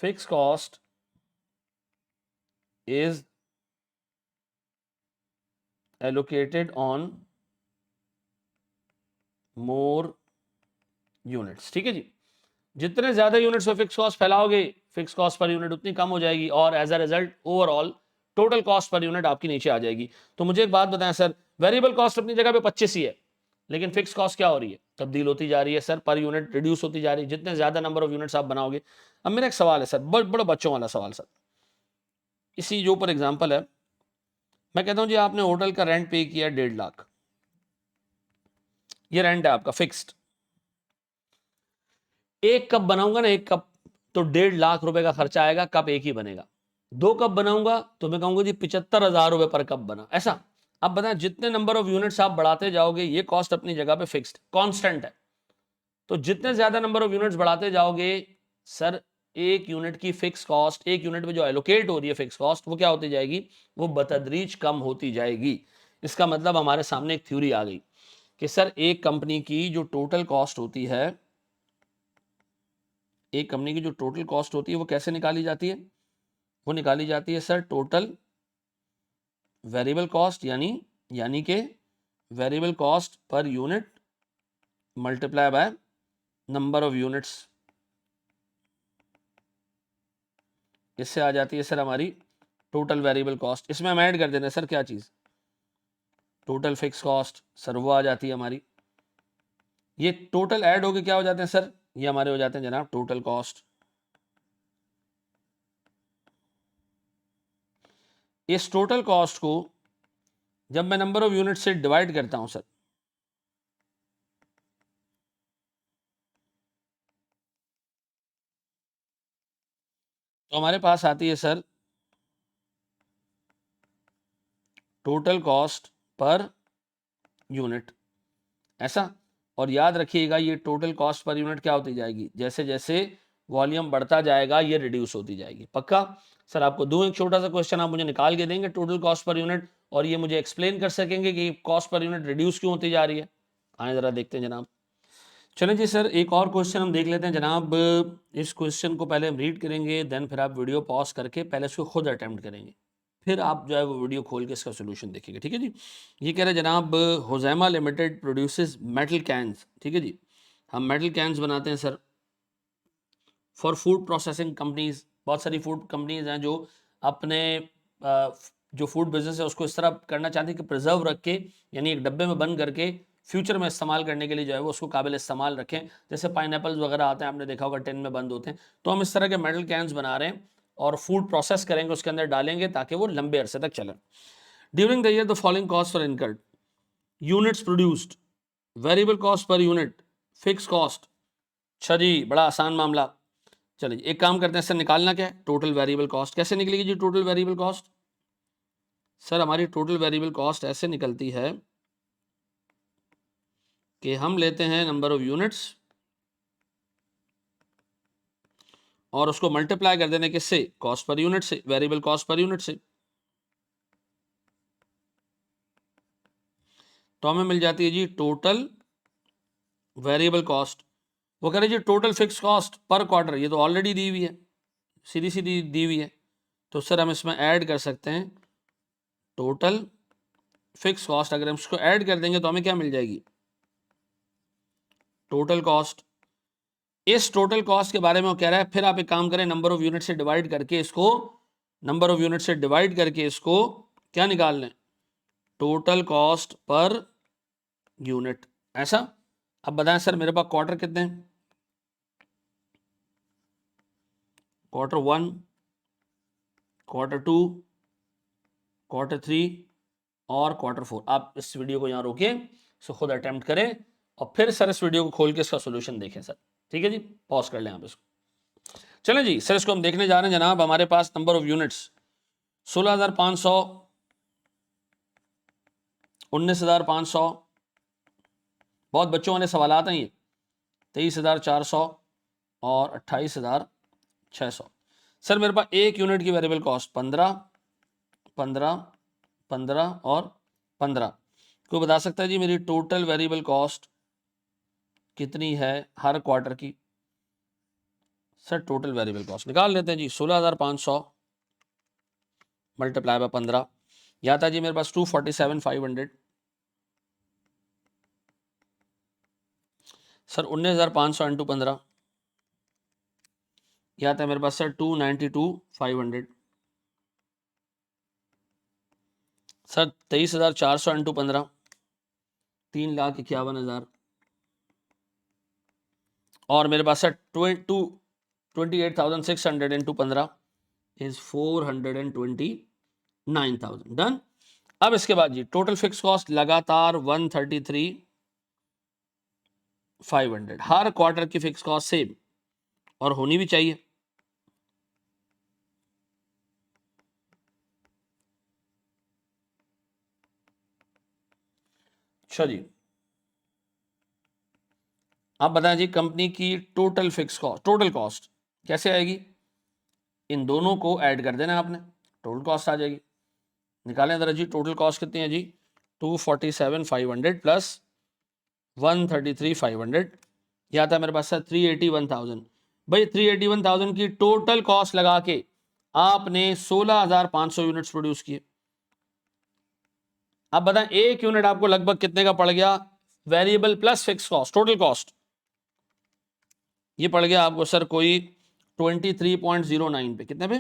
A: fix cost is allocated on more units. ठीक है जी, जितने ज्यादा यूनिट्स पे फिक्स कॉस्ट फैलाओगे फिक्स कॉस्ट पर यूनिट उतनी कम हो जाएगी और as a result overall total cost per unit आपकी नीचे आ जाएगी। तो मुझे एक बात बताएं सर, वेरिएबल कॉस्ट अपनी जगह पे 25 ही है, लेकिन फिक्स कॉस्ट क्या हो रही है, तब्दील होती जा रही है सर, पर यूनिट रिड्यूस होती जा रही है जितने ज्यादा नंबर ऑफ यूनिट्स आप बनाओगे। अब मेरा एक सवाल है सर, बड़े बच्चों वाला सवाल सर, इसी जो ऊपर एग्जाम्पल है, मैं कहता हूं जी आपने होटल का रेंट पे किया 1.5 लाख, ये रेंट है आपका फिक्स्ड, एक कप बनाऊंगा ना, एक कप, तो 1.5 लाख रुपए का खर्चा आएगा, कप एक ही बनेगा। 2 कप बनाऊंगा तो मैं कहूंगा जी 75,000 रुपए पर कप बना। ऐसा। अब बताएं जितने नंबर ऑफ यूनिट्स आप बढ़ाते जाओगे ये कॉस्ट अपनी जगह पे फिक्स्ड कांस्टेंट है, तो जितने ज्यादा नंबर ऑफ यूनिट्स बढ़ाते जाओगे सर एक यूनिट की फिक्स कॉस्ट, एक यूनिट में जो एलोकेट हो रही है फिक्स कॉस्ट, वो क्या होती जाएगी, वो बतदरीज कम होती जाएगी। इसका मतलब हमारे सामने एक थ्योरी आ गई कि सर एक कंपनी की जो टोटल कॉस्ट होती है, एक कंपनी की जो टोटल कॉस्ट होती है वो कैसे निकाली जाती है, वो निकाली जाती है सर टोटल वेरिएबल कॉस्ट, यानी कि variable cost per unit multiply by number of units, इससे आ जाती है सर हमारी टोटल वेरिएबल कॉस्ट। इसमें हम ऐड कर देते हैं सर क्या चीज, टोटल फिक्स कॉस्ट, सर वो आ जाती है हमारी, ये टोटल ऐड होके क्या हो जाते हैं सर, ये हमारे हो जाते हैं जनाब टोटल कॉस्ट। इस टोटल कॉस्ट को जब मैं नंबर ऑफ यूनिट से डिवाइड करता हूं सर, तो हमारे पास आती है sir total cost per unit, ऐसा। और याद रखिएगा ये टोटल कॉस्ट पर यूनिट क्या होती जाएगी, जैसे जैसे वॉल्यूम बढ़ता जाएगा ये रिड्यूस होती जाएगी। पक्का? सर आपको दूं एक छोटा सा क्वेश्चन, आप मुझे निकाल के देंगे टोटल कॉस्ट पर यूनिट, और ये मुझे एक्सप्लेन कर सकेंगे कि कॉस्ट पर यूनिट रिड्यूस क्यों होती जा रही है? आए जरा देखते हैं जनाब। चलें जी सर, एक और क्वेश्चन हम देख लेते हैं जनाब। इस क्वेश्चन को पहले हम रीड करेंगे, देन फिर आप वीडियो पॉज करके पहले इसको खुद अटेम्प्ट करेंगे, फिर आप जो है वो वीडियो खोल के इसका सोल्यूशन देखिएगा, ठीक है जी। ये कह रहे हैं जनाब, होज़ैमा लिमिटेड प्रोड्यूसेस मेटल कैंस, ठीक है जी, हम मेटल कैंस बनाते हैं sir for food processing companies. बहुत सारी फूड कंपनीज हैं जो अपने जो फूड बिजनेस है उसको इस तरह करना चाहती है कि प्रिजर्व रख के, यानी एक डब्बे में बंद करके फ्यूचर में इस्तेमाल करने के लिए जो है वो उसको काबिल इस्तेमाल रखें। जैसे पाइनएप्पल्स वगैरह आते हैं, आपने देखा होगा टिन में बंद होते हैं, तो हम इस तरह के मेटल कैंस बना रहे हैं और फूड प्रोसेस करेंगे, उसके अंदर डालेंगे ताकि वो लंबे अरसे तक चलें। During the year the following cost for incurred, units produced, variable cost per unit, fix cost. अच्छा जी, बड़ा आसान मामला। चलिए एक काम करते हैं सर, निकालना क्या है, टोटल वेरिएबल कॉस्ट। कैसे निकलेगी जी टोटल वेरिएबल कॉस्ट? सर हमारी टोटल वेरिएबल कॉस्ट ऐसे निकलती है कि हम लेते हैं नंबर ऑफ यूनिट्स और उसको मल्टीप्लाई कर देने किससे, कॉस्ट पर यूनिट से, वेरिएबल कॉस्ट पर यूनिट से, तो हमें मिल जाती है जी टोटल वेरिएबल कॉस्ट। वो कह रहे जी total fix cost per quarter, ये तो ऑलरेडी दी हुई है, सीधी सीधी दी हुई है, तो सर हम इसमें ऐड कर सकते हैं टोटल फिक्स कॉस्ट। अगर हम इसको ऐड कर देंगे तो हमें क्या मिल जाएगी, टोटल कॉस्ट। इस टोटल कॉस्ट के बारे में वो कह रहा है, फिर आप एक काम करें, नंबर ऑफ यूनिट से डिवाइड करके इसको, नंबर ऑफ यूनिट से डिवाइड करके इसको क्या निकाल लें, टोटल कॉस्ट पर यूनिट, ऐसा। अब बताएं सर मेरे पास क्वार्टर कितने हैं, क्वार्टर 1, क्वार्टर 2, क्वार्टर 3 और क्वार्टर 4। आप इस वीडियो को यहाँ रोकिए, इसको खुद अटेम्प्ट करें और फिर सर इस वीडियो को खोल के इसका सोल्यूशन देखें सर, ठीक है जी। पॉज कर लें आप इसको। चलें जी सर, इसको हम देखने जा रहे हैं जनाब। हमारे पास नंबर ऑफ यूनिट्स 16,500, 19,500, बहुत बच्चों वाले सवाल आते हैं ये, 23,400 और 28,600। सर मेरे पास एक यूनिट की वेरिएबल कॉस्ट 15, 15, 15 और 15। कोई बता सकता है जी मेरी टोटल वेरिएबल कॉस्ट कितनी है हर क्वार्टर की? सर टोटल वेरिएबल कॉस्ट निकाल लेते हैं जी, 16,500 मल्टीप्लाई बाय 15, या था जी मेरे पास 247,500। सर 19,500 इंटू 15, या था मेरे पास सर 292,500। Sir 23,400 into 15, 3,51,000। और मेरे पास सर 28,600 इंटू 15 इज 429,000। डन। अब इसके बाद जी टोटल फिक्स कॉस्ट लगातार 133,500, हर क्वार्टर की फिक्स कॉस्ट सेम और होनी भी चाहिए। अच्छा जी, आप बताएं जी कंपनी की total fix cost, total cost कैसे आएगी? इन दोनों को ऐड कर देना आपने, टोटल कॉस्ट आ जाएगी। निकालें जरा जी, टोटल कॉस्ट कितनी है जी, 247,500 प्लस 133,500, या था मेरे पास सर 381,000। भाई 381,000 की टोटल कॉस्ट लगा के आपने 16,500 यूनिट्स प्रोड्यूस किए। अब बताएं एक यूनिट आपको लगभग कितने का पड़ गया, variable plus fix cost, total cost ये पड़ गया आपको सर कोई 23.09 पे, कितने पे,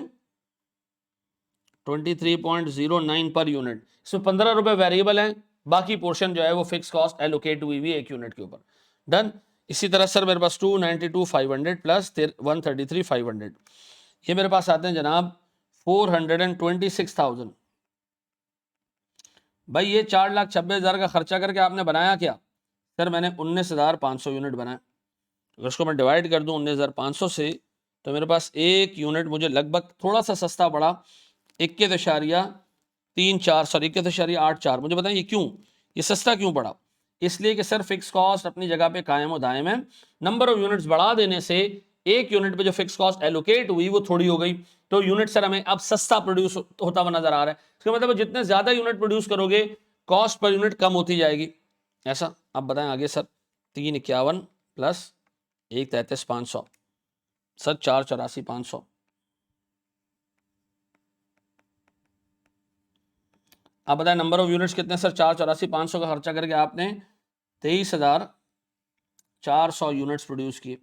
A: 23.09 पर यूनिट। इसमें 15 रुपए वेरिएबल है, बाकी पोर्शन जो है वो फिक्स कॉस्ट एलोकेट हुई हुई एक यूनिट के ऊपर। डन। इसी तरह सर मेरे पास 292,500 प्लस 133,500, ये मेरे पास आते हैं जनाब 426,000। भाई ये 4,26,000 का खर्चा करके आपने बनाया क्या? सर मैंने 19,500 यूनिट बनाया। अगर उसको मैं डिवाइड कर दूं 19,500 से, तो मेरे पास एक यूनिट मुझे लगभग थोड़ा सा सस्ता पड़ा, 21 31.84 मुझे बताएं ये क्यों, ये सस्ता क्यों पड़ा? इसलिए कि सर फिक्स कॉस्ट अपनी जगह पे कायम और दायम है, नंबर ऑफ यूनिट्स बढ़ा देने से एक यूनिट पे जो फिक्स कॉस्ट एलोकेट हुई वो थोड़ी हो गई, तो यूनिट सर हमें अब सस्ता प्रोड्यूस होता हुआ नजर आ रहा है। इसका मतलब जितने ज्यादा यूनिट प्रोड्यूस करोगे कॉस्ट पर यूनिट कम होती जाएगी, ऐसा। अब बताएं आगे सर, 351 प्लस 133,500 सर 484,500। अब बताएं नंबर ऑफ यूनिट्स कितने सर, 484,500 का खर्चा करके आपने 23,400 यूनिट्स प्रोड्यूस किए,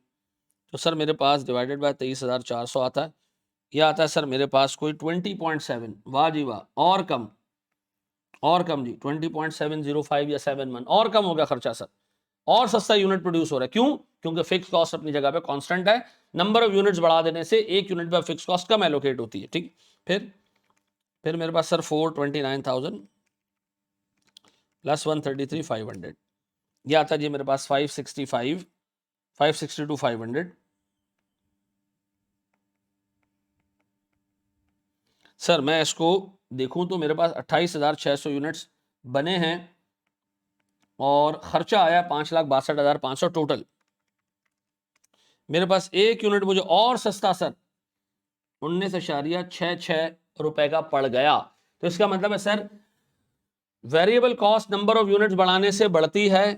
A: तो सर मेरे पास डिवाइडेड बाय 23,400 आता है, यह आता है सर मेरे पास कोई 20.7, वाह जी वाह, और कम जी 20.705 या 71, और कम हो गया खर्चा सर, और सस्ता यूनिट प्रोड्यूस हो रहा है। क्यों? क्योंकि फिक्स कॉस्ट अपनी जगह पे कांस्टेंट है, नंबर ऑफ यूनिट्स बढ़ा देने से एक यूनिट पे फिक्स कॉस्ट कम एलोकेट होती है, ठीक। फिर मेरे पास सर 429,000 प्लस 133,500, यह आता जी मेरे पास 562,500। सर मैं इसको देखूं तो मेरे पास 28,600 यूनिट्स बने हैं और खर्चा आया 5,62,500 टोटल। मेरे पास एक यूनिट मुझे और सस्ता सर 19.66 रुपए का पड़ गया, तो इसका मतलब है sir variable cost number of units बढ़ाने से बढ़ती है,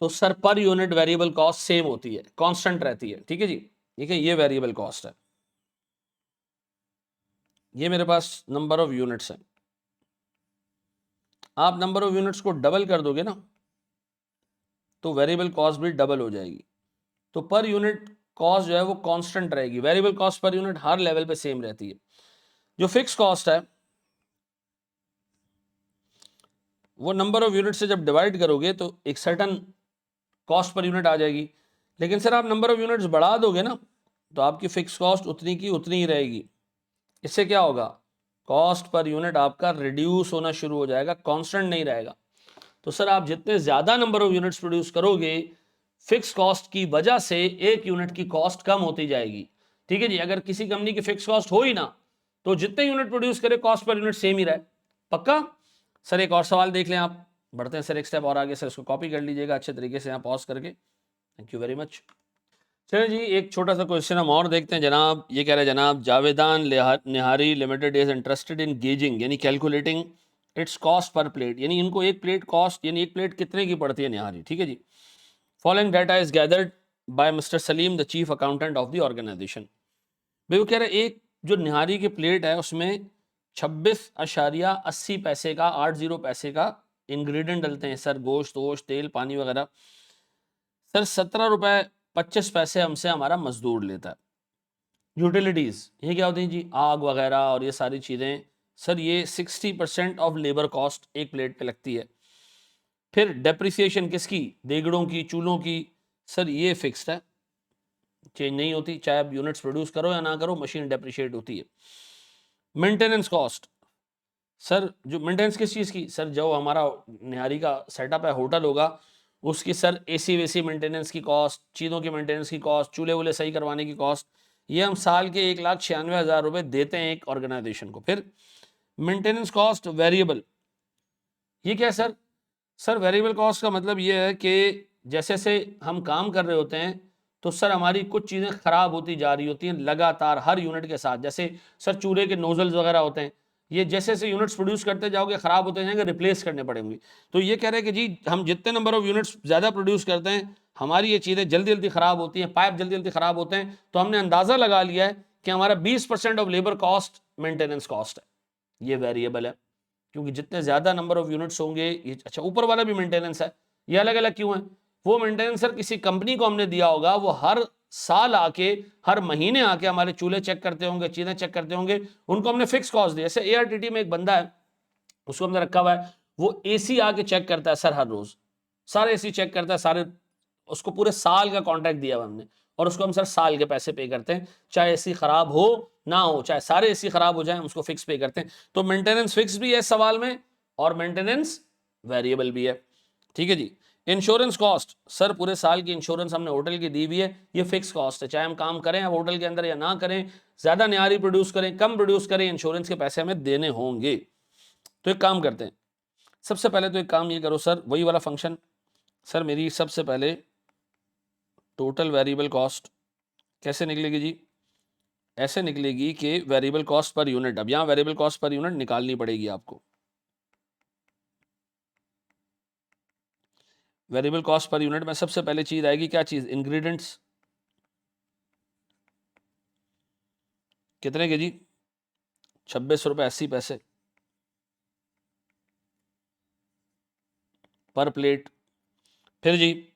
A: तो sir per unit variable cost same होती है, कांस्टेंट रहती है, ठीक है जी। ठीक है, ये वेरिएबल कॉस्ट है, ये मेरे पास नंबर ऑफ यूनिट्स है। आप नंबर ऑफ यूनिट्स को डबल कर दोगे ना तो वेरिएबल कॉस्ट भी डबल हो जाएगी, तो पर यूनिट कॉस्ट जो है वो कांस्टेंट रहेगी, वेरिएबल कॉस्ट पर यूनिट हर लेवल पे सेम रहती है। जो फिक्स कॉस्ट है वो नंबर ऑफ यूनिट से जब डिवाइड करोगे तो एक सर्टन कॉस्ट पर यूनिट आ जाएगी, लेकिन सर आप नंबर ऑफ यूनिट्स बढ़ा दोगे ना तो आपकी फिक्स कॉस्ट उतनी की उतनी ही रहेगी। इससे क्या होगा, कॉस्ट पर यूनिट आपका रिड्यूस होना शुरू हो जाएगा, कांस्टेंट नहीं रहेगा। तो सर आप जितने ज्यादा नंबर ऑफ यूनिट्स प्रोड्यूस करोगे फिक्स कॉस्ट की वजह से एक यूनिट की कॉस्ट कम होती जाएगी, ठीक है जी। अगर किसी कंपनी की फिक्स कॉस्ट हो ही ना तो जितने यूनिट प्रोड्यूस करे कॉस्ट पर यूनिट सेम ही रहे, पक्का। सर एक और सवाल देख लें आप, बढ़ते हैं सर एक स्टेप और आगे, सर इसको कॉपी कर लीजिएगा अच्छे तरीके से यहाँ पॉज करके, थैंक यू वेरी मच। चलिए जी एक छोटा सा क्वेश्चन हम और देखते हैं जनाब, ये कह रहे हैं जनाब Javedan Nihari limited is interested in gauging यानी calculating its cost per plate, यानी इनको एक प्लेट कॉस्ट यानी एक प्लेट कितने की पड़ती है निहारी, ठीक है जी। Following data is gathered by mister Salim the chief accountant of the organisation. भाई वो कह रहे हैं एक जो निहारी की प्लेट है उसमें 26.80 पैसे का 80 पैसे का इंग्रेडिएंट डलते हैं सर, गोश्त वोश्त तेल पानी वगैरह। सर 17.25 रुपए हमसे हमारा मजदूर लेता है। यूटिलिटीज ये क्या होती है जी, आग वगैरह और ये सारी चीज़ें, सर ये 60% ऑफ लेबर कॉस्ट एक प्लेट पे लगती है। फिर डेप्रिसिएशन किसकी, देगड़ों की चूल्हों की, सर ये फिक्स्ड है, चेंज नहीं होती, चाहे आप यूनिट्स प्रोड्यूस करो या ना करो मशीन डेप्रिशिएट होती है। मेंटेनेंस कॉस्ट, सर जो मेंटेनेंस किस चीज़ की, सर जो हमारा निहारी का सेटअप है होटल होगा उसकी सर एसी वेसी मेंटेनेंस की कॉस्ट, चीज़ों की मेंटेनेंस की कॉस्ट, चूल्हे वूल्हे सही करवाने की कॉस्ट, ये हम साल के 1,96,000 रुपये देते हैं एक ऑर्गेनाइजेशन को। फिर मेंटेनेंस कॉस्ट वेरिएबल, ये क्या है सर, सर वेरिएबल कॉस्ट का मतलब ये है कि जैसे जैसे हम काम कर रहे होते हैं तो सर हमारी कुछ चीज़ें ख़राब होती जा रही होती हैं लगातार हर यूनिट के साथ, जैसे सर चूल्हे के नोजल्स वगैरह होते हैं, ये जैसे जैसे यूनिट्स प्रोड्यूस करते जाओगे ख़राब होते जाएंगे, रिप्लेस करने पड़ेंगे। तो ये कह रहे हैं कि जी हम जितने नंबर ऑफ यूनिट्स ज़्यादा प्रोड्यूस करते हैं हमारी ये चीज़ें जल्दी जल्दी ख़राब होती हैं, पाइप जल्दी जल्दी ख़राब होते हैं, तो हमने अंदाज़ा लगा लिया है कि हमारा 20% of labour cost maintenance cost है, ये वेरिएबल है क्योंकि जितने ज़्यादा नंबर ऑफ यूनिट्स होंगे ये। अच्छा ऊपर वाला भी मेंटेनेंस है, ये अलग अलग क्यों है, वो मेंटेनेंस सर किसी कंपनी को हमने दिया होगा, वो हर साल आके हर महीने आके हमारे चूल्हे चेक करते होंगे, चीज़ें चेक करते होंगे, उनको हमने फिक्स कॉस्ट दी। जैसे ARTT में एक बंदा है उसको हमने रखा हुआ है, वो AC आके चेक करता है सर, हर रोज सारे AC चेक करता है सारे, उसको पूरे साल का कॉन्ट्रैक्ट दिया हुआ हमने और उसको हम सर साल के पैसे पे करते हैं, चाहे AC खराब हो ना हो, चाहे सारे AC खराब हो जाए हम उसको फिक्स पे करते हैं। तो मेंटेनेंस फिक्स भी है सवाल में और मेंटेनेंस वेरिएबल भी है, ठीक है जी। इंश्योरेंस कॉस्ट, सर पूरे साल की इंश्योरेंस हमने होटल की दी हुई है, ये फिक्स कॉस्ट है, चाहे हम काम करें अब होटल के अंदर या ना करें, ज्यादा न्यारी प्रोड्यूस करें कम प्रोड्यूस करें, इंश्योरेंस के पैसे हमें देने होंगे। तो एक काम करते हैं, सबसे पहले तो एक काम ये करो सर, वही वाला फंक्शन सर, मेरी सबसे पहले टोटल वेरिएबल कॉस्ट कैसे निकलेगी जी, ऐसे निकलेगी कि वेरिएबल कॉस्ट पर यूनिट, अब यहाँ वेरिएबल कॉस्ट पर यूनिट निकालनी पड़ेगी आपको। वेरिएबल कॉस्ट पर यूनिट में सबसे पहले चीज आएगी, क्या चीज, इंग्रेडिएंट्स, कितने के जी, 26 रुपये 80 पैसे पर प्लेट। फिर जी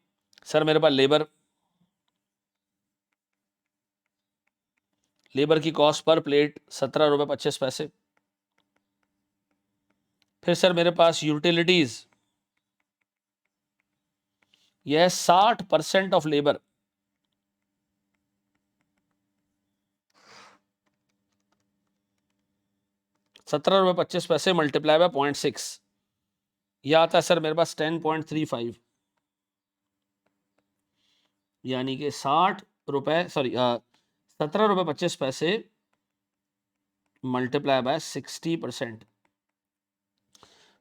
A: सर मेरे पास लेबर, लेबर की कॉस्ट पर प्लेट 17 रुपये 25 पैसे। फिर सर मेरे पास यूटिलिटीज, यह 60% ऑफ लेबर, 17 रुपये 25 पैसे मल्टीप्लाई बाय 0.6, यह आता है सर मेरे पास 10.35, यानी कि 17 रुपये 25 पैसे मल्टीप्लाई बाय 60%।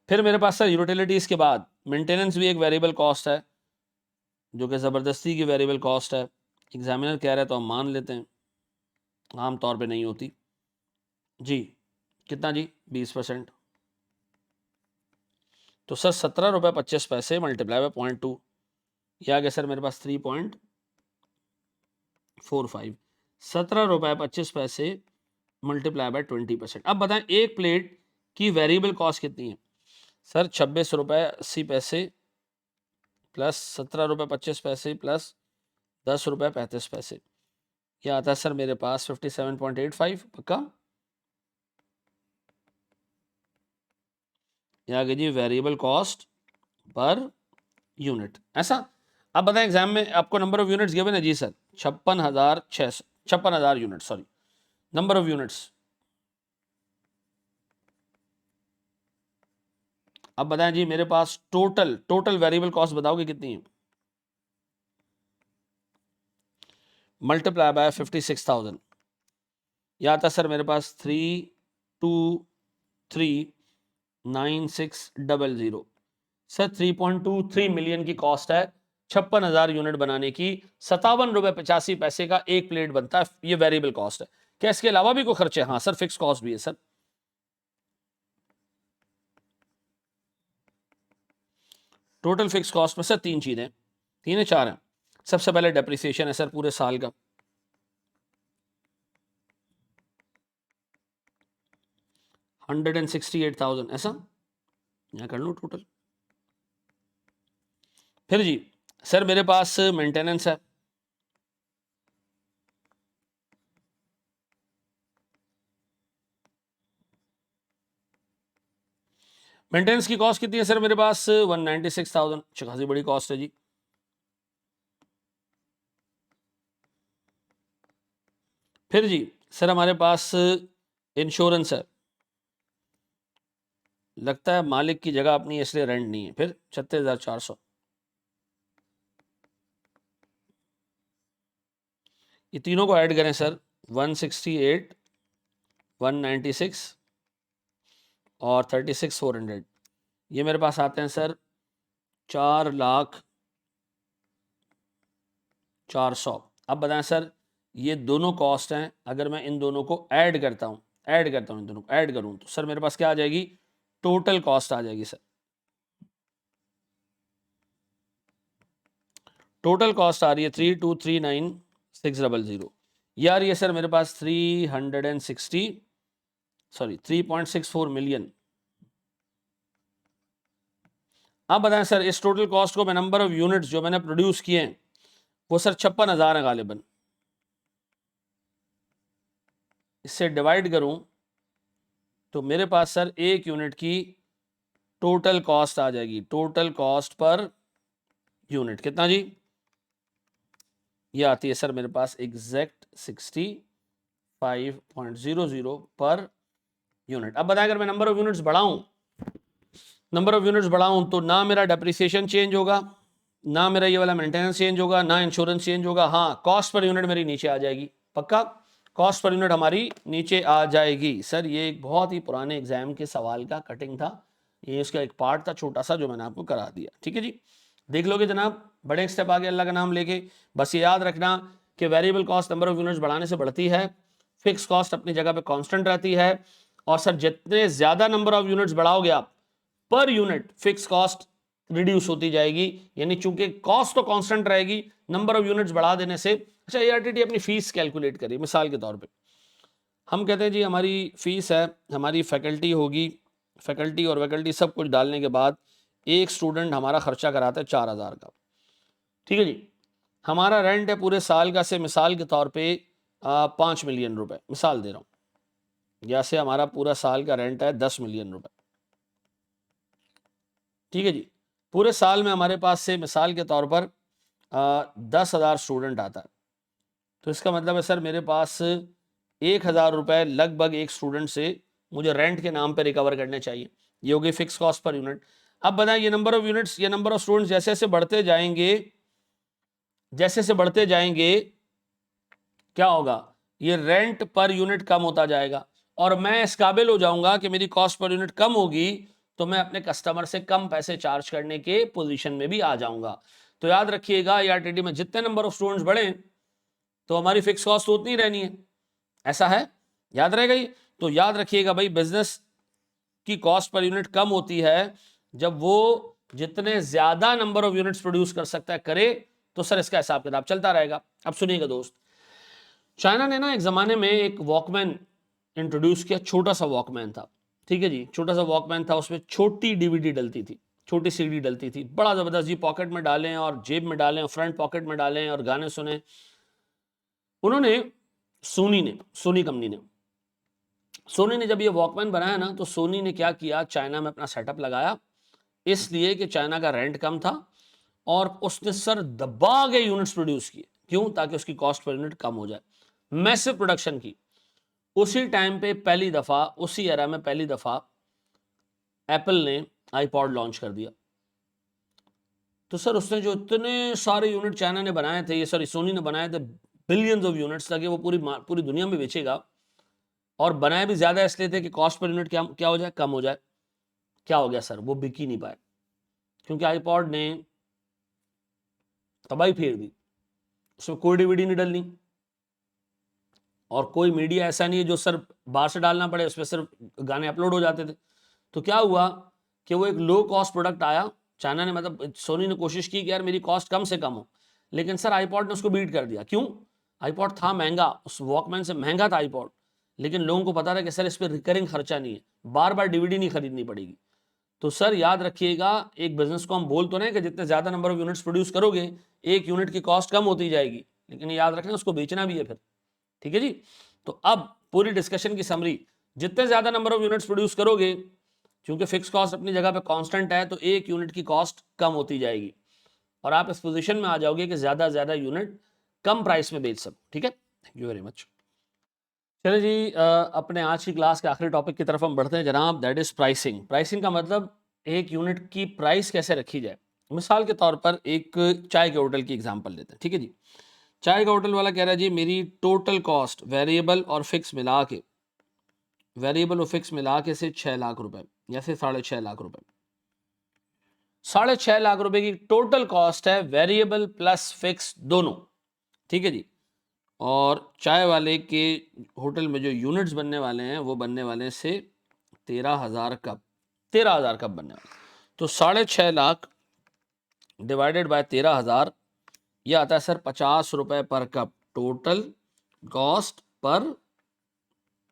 A: फिर मेरे पास सर यूटिलिटीज के बाद मेंटेनेंस भी एक वेरिएबल कॉस्ट है, जो कि ज़बरदस्ती की वेरिएबल कॉस्ट है। एग्जामिनर कह रहा है तो हम मान लेते हैं, आमतौर पे नहीं होती जी। कितना जी, 20%। तो सर 17 रुपये 25 पैसे मल्टीप्लाई बाय 0.2, यह आ गया सर मेरे पास 3.45। 17 रुपये 25 पैसे मल्टीप्लाई बाय 20%। अब बताएं एक प्लेट की वेरिएबल कॉस्ट कितनी है सर, 26 रुपये 80 पैसे प्लस 17 रुपये 25 पैसे प्लस 10 रुपये 35 पैसे, यह आता है सर मेरे पास 57.85 पक्का। यह आ गई जी वेरिएबल कॉस्ट पर यूनिट, ऐसा। अब बताएं एग्जाम में आपको नंबर ऑफ यूनिट्स गिवन है जी sir, 56,000 unit, sorry number of units. अब बताएं जी मेरे पास टोटल वेरिएबल कॉस्ट बताओगे कितनी है, मल्टीप्लाई बाय 56,000, यह आता सर मेरे पास 3239600। सर 3.23 मिलियन की कॉस्ट है 56,000 यूनिट बनाने की, 57 रुपये 85 पैसे का एक प्लेट बनता है, ये वेरिएबल कॉस्ट है। क्या इसके अलावा भी कोई खर्चे, हाँ सर फिक्स कॉस्ट भी है सर। टोटल फिक्स कॉस्ट में सर तीन चीजें, तीन है चार हैं। सबसे पहले डेप्रिसिएशन है सर पूरे साल का, 168,000, ऐसा यहाँ कर लो टोटल। फिर जी सर मेरे पास मेंटेनेंस है, मेंटेनेंस की कॉस्ट कितनी है सर मेरे पास, 196,000, खासी बड़ी कॉस्ट है जी। फिर जी सर हमारे पास इंश्योरेंस है, लगता है मालिक की जगह अपनी इसलिए रेंट नहीं है, फिर 36,400। ये तीनों को ऐड करें सर, 168, 196 और 36,400, ये मेरे पास आते हैं सर 4,04,000। अब बताएं सर ये दोनों कॉस्ट हैं, अगर मैं इन दोनों को ऐड करता हूं इन दोनों को ऐड करूं तो सर मेरे पास क्या आ जाएगी, टोटल कॉस्ट आ जाएगी सर। टोटल कॉस्ट आ रही है 3,239,600, ये आ रही है सर मेरे पास 364 मिलियन। अब बताएं सर इस टोटल कॉस्ट को मैं नंबर ऑफ यूनिट्स जो मैंने प्रोड्यूस किए हैं वो सर 56,000 है गालिबन, इससे डिवाइड करूं तो मेरे पास सर एक यूनिट की टोटल कॉस्ट आ जाएगी, टोटल कॉस्ट पर यूनिट कितना जी, ये आती है सर मेरे पास एग्जैक्ट 65.00 पर यूनिट। अब बताएं अगर मैं नंबर ऑफ यूनिट्स बढ़ाऊं तो ना मेरा डेप्रिसिएशन चेंज होगा, ना मेरा ये वाला मेंटेनेंस चेंज होगा, ना इंश्योरेंस चेंज होगा, हाँ कॉस्ट पर यूनिट मेरी नीचे आ जाएगी, पक्का। कॉस्ट पर यूनिट हमारी नीचे आ जाएगी। सर ये एक बहुत ही पुराने एग्जाम के सवाल का कटिंग था, ये इसका एक पार्ट था छोटा सा जो मैंने आपको करा दिया। ठीक है जी, देख लोगे जनाब, बड़े स्टेप आगे अल्लाह का नाम लेके। बस ये याद रखना कि variable cost number of units बढ़ाने से बढ़ती है, फिक्स कॉस्ट अपनी जगह पे कांस्टेंट रहती है। और सर जितने ज्यादा नंबर ऑफ यूनिट्स बढ़ाओगे आप, per unit fix cost reduce होती जाएगी, यानी चूंकि कॉस्ट तो कांस्टेंट रहेगी, नंबर ऑफ यूनिट्स बढ़ा देने से। अच्छा, एआरटीटी अपनी फीस कैलकुलेट करिए मिसाल के तौर पे, हम कहते हैं जी हमारी फीस है, हमारी फैकल्टी होगी, फैकल्टी और वैकल्टी सब कुछ डालने के बाद एक स्टूडेंट हमारा खर्चा कराता है 4,000 का। ठीक है जी, हमारा रेंट है पूरे साल का से मिसाल के तौर पे 5 मिलियन रुपए, मिसाल दे रहा हूँ, जैसे हमारा पूरा साल का रेंट है 10 मिलियन रुपए। ठीक है जी, पूरे साल में हमारे पास से मिसाल के तौर पर 10,000 स्टूडेंट आता है, तो इसका मतलब है सर मेरे पास 1,000 रुपए लगभग एक स्टूडेंट से मुझे रेंट के नाम पे रिकवर करने चाहिए। ये हो गई फिक्स कॉस्ट पर यूनिट। अब बताएं, ये नंबर ऑफ यूनिट्स, ये नंबर ऑफ स्टूडेंट्स जैसे जैसे बढ़ते जाएंगे, जैसे जैसे बढ़ते जाएंगे क्या होगा, ये रेंट पर यूनिट कम होता जाएगा और मैं इस काबिल हो जाऊंगा कि मेरी कॉस्ट पर यूनिट कम होगी, तो मैं अपने कस्टमर से कम पैसे चार्ज करने के पोजीशन में भी आ जाऊंगा। तो याद रखिएगा, ईआरटीडी में जितने नंबर ऑफ स्टूडेंट्स बढ़े तो हमारी फिक्स कॉस्ट तो उतनी रहनी है, ऐसा है, याद रहेगा ये। तो याद रखिएगा भाई, बिजनेस की कॉस्ट पर यूनिट कम होती है जब वो जितने ज्यादा नंबर ऑफ यूनिट्स प्रोड्यूस कर सकता है करे, तो सर इसका हिसाब किताब चलता रहेगा। अब सुनिएगा दोस्त, चाइना ने ना एक जमाने में एक वॉकमैन इंट्रोड्यूस किया, छोटा सा वॉकमैन था। ठीक है जी, छोटा सा वॉकमैन था, उसमें छोटी डीवीडी डलती थी, छोटी सीडी डलती थी, बड़ा जबरदस्त जी, पॉकेट में डालें और जेब में डालें और फ्रंट पॉकेट में डालें और गाने सुने। उन्होंने सोनी कंपनी ने, सोनी ने जब ये वॉकमैन बनाया ना, तो सोनी ने क्या किया, चाइना में अपना सेटअप लगाया, इसलिए कि चाइना का रेंट कम था और उसने सर दबा के यूनिट्स प्रोड्यूस किए। क्यों? ताकि उसकी कॉस्ट पर यूनिट कम हो जाए, मैसिव प्रोडक्शन की। उसी टाइम पे पहली दफा, उसी एरा में पहली दफा एप्पल ने आईपॉड लॉन्च कर दिया। तो सर उसने जो इतने सारे यूनिट चाइना ने बनाए थे, ये सॉरी सोनी ने बनाए थे, बिलियंस ऑफ यूनिट्स, ताकि वो पूरी दुनिया में बेचेगा, और बनाए भी ज्यादा इसलिए थे कि कॉस्ट पर यूनिट क्या क्या हो जाए, कम हो जाए। क्या हो गया सर, वो बिक ही नहीं पाए, क्योंकि आईपॉड ने तबाही फेर दी। उसमें कोई डीवीडी नहीं डलनी और कोई मीडिया ऐसा नहीं है जो सर बाहर से डालना पड़े, उसमें सिर्फ गाने अपलोड हो जाते थे। तो क्या हुआ कि वो एक लो कॉस्ट प्रोडक्ट आया, चाइना ने, मतलब सोनी ने कोशिश की कि यार मेरी कॉस्ट कम से कम हो, लेकिन सर आईपॉड ने उसको बीट कर दिया। क्यों? आईपॉड था महंगा, उस वॉकमैन से महंगा था आईपॉड, लेकिन लोगों को पता था कि सर इस पर रिकरिंग खर्चा नहीं है, बार बार डीवीडी नहीं खरीदनी पड़ेगी। तो सर याद रखिएगा, एक बिजनेस को हम बोल तो नहीं कि जितने ज्यादा नंबर ऑफ यूनिट्स प्रोड्यूस करोगे एक यूनिट की कॉस्ट कम होती जाएगी, लेकिन याद रखना उसको बेचना भी है फिर। ठीक है जी, तो अब पूरी डिस्कशन की समरी, जितने ज्यादा नंबर ऑफ यूनिट्स प्रोड्यूस करोगे, क्योंकि फिक्स कॉस्ट अपनी जगह पे कांस्टेंट है, तो एक यूनिट की कॉस्ट कम होती जाएगी और आप इस पोजीशन में आ जाओगे कि ज्यादा से ज्यादा यूनिट कम प्राइस में बेच सको। ठीक है, थैंक यू वेरी मच। चलिए जी, अपने आज की क्लास के आखिरी टॉपिक की तरफ हम बढ़ते हैं जनाब, दैट इज प्राइसिंग। प्राइसिंग का मतलब एक यूनिट की प्राइस कैसे रखी जाए। मिसाल के तौर पर एक चाय के होटल की एग्जांपल लेते हैं। ठीक है जी, चाय का होटल वाला कह रहा है जी मेरी टोटल कॉस्ट वेरिएबल और फिक्स मिला के, वेरिएबल और फिक्स मिला के से 6 लाख रुपए या फिर 6.5 लाख रुपए, 6.5 लाख रुपए की टोटल कॉस्ट है, वेरिएबल प्लस फिक्स दोनों। ठीक है जी, और चाय वाले के होटल में जो यूनिट्स बनने वाले हैं वो बनने वाले हैं से 13,000 कप, 13,000 कप बनने वाले। तो 6.5 लाख डिवाइडेड बाय 13,000, यह आता है सर 50 रुपए पर cup, total cost per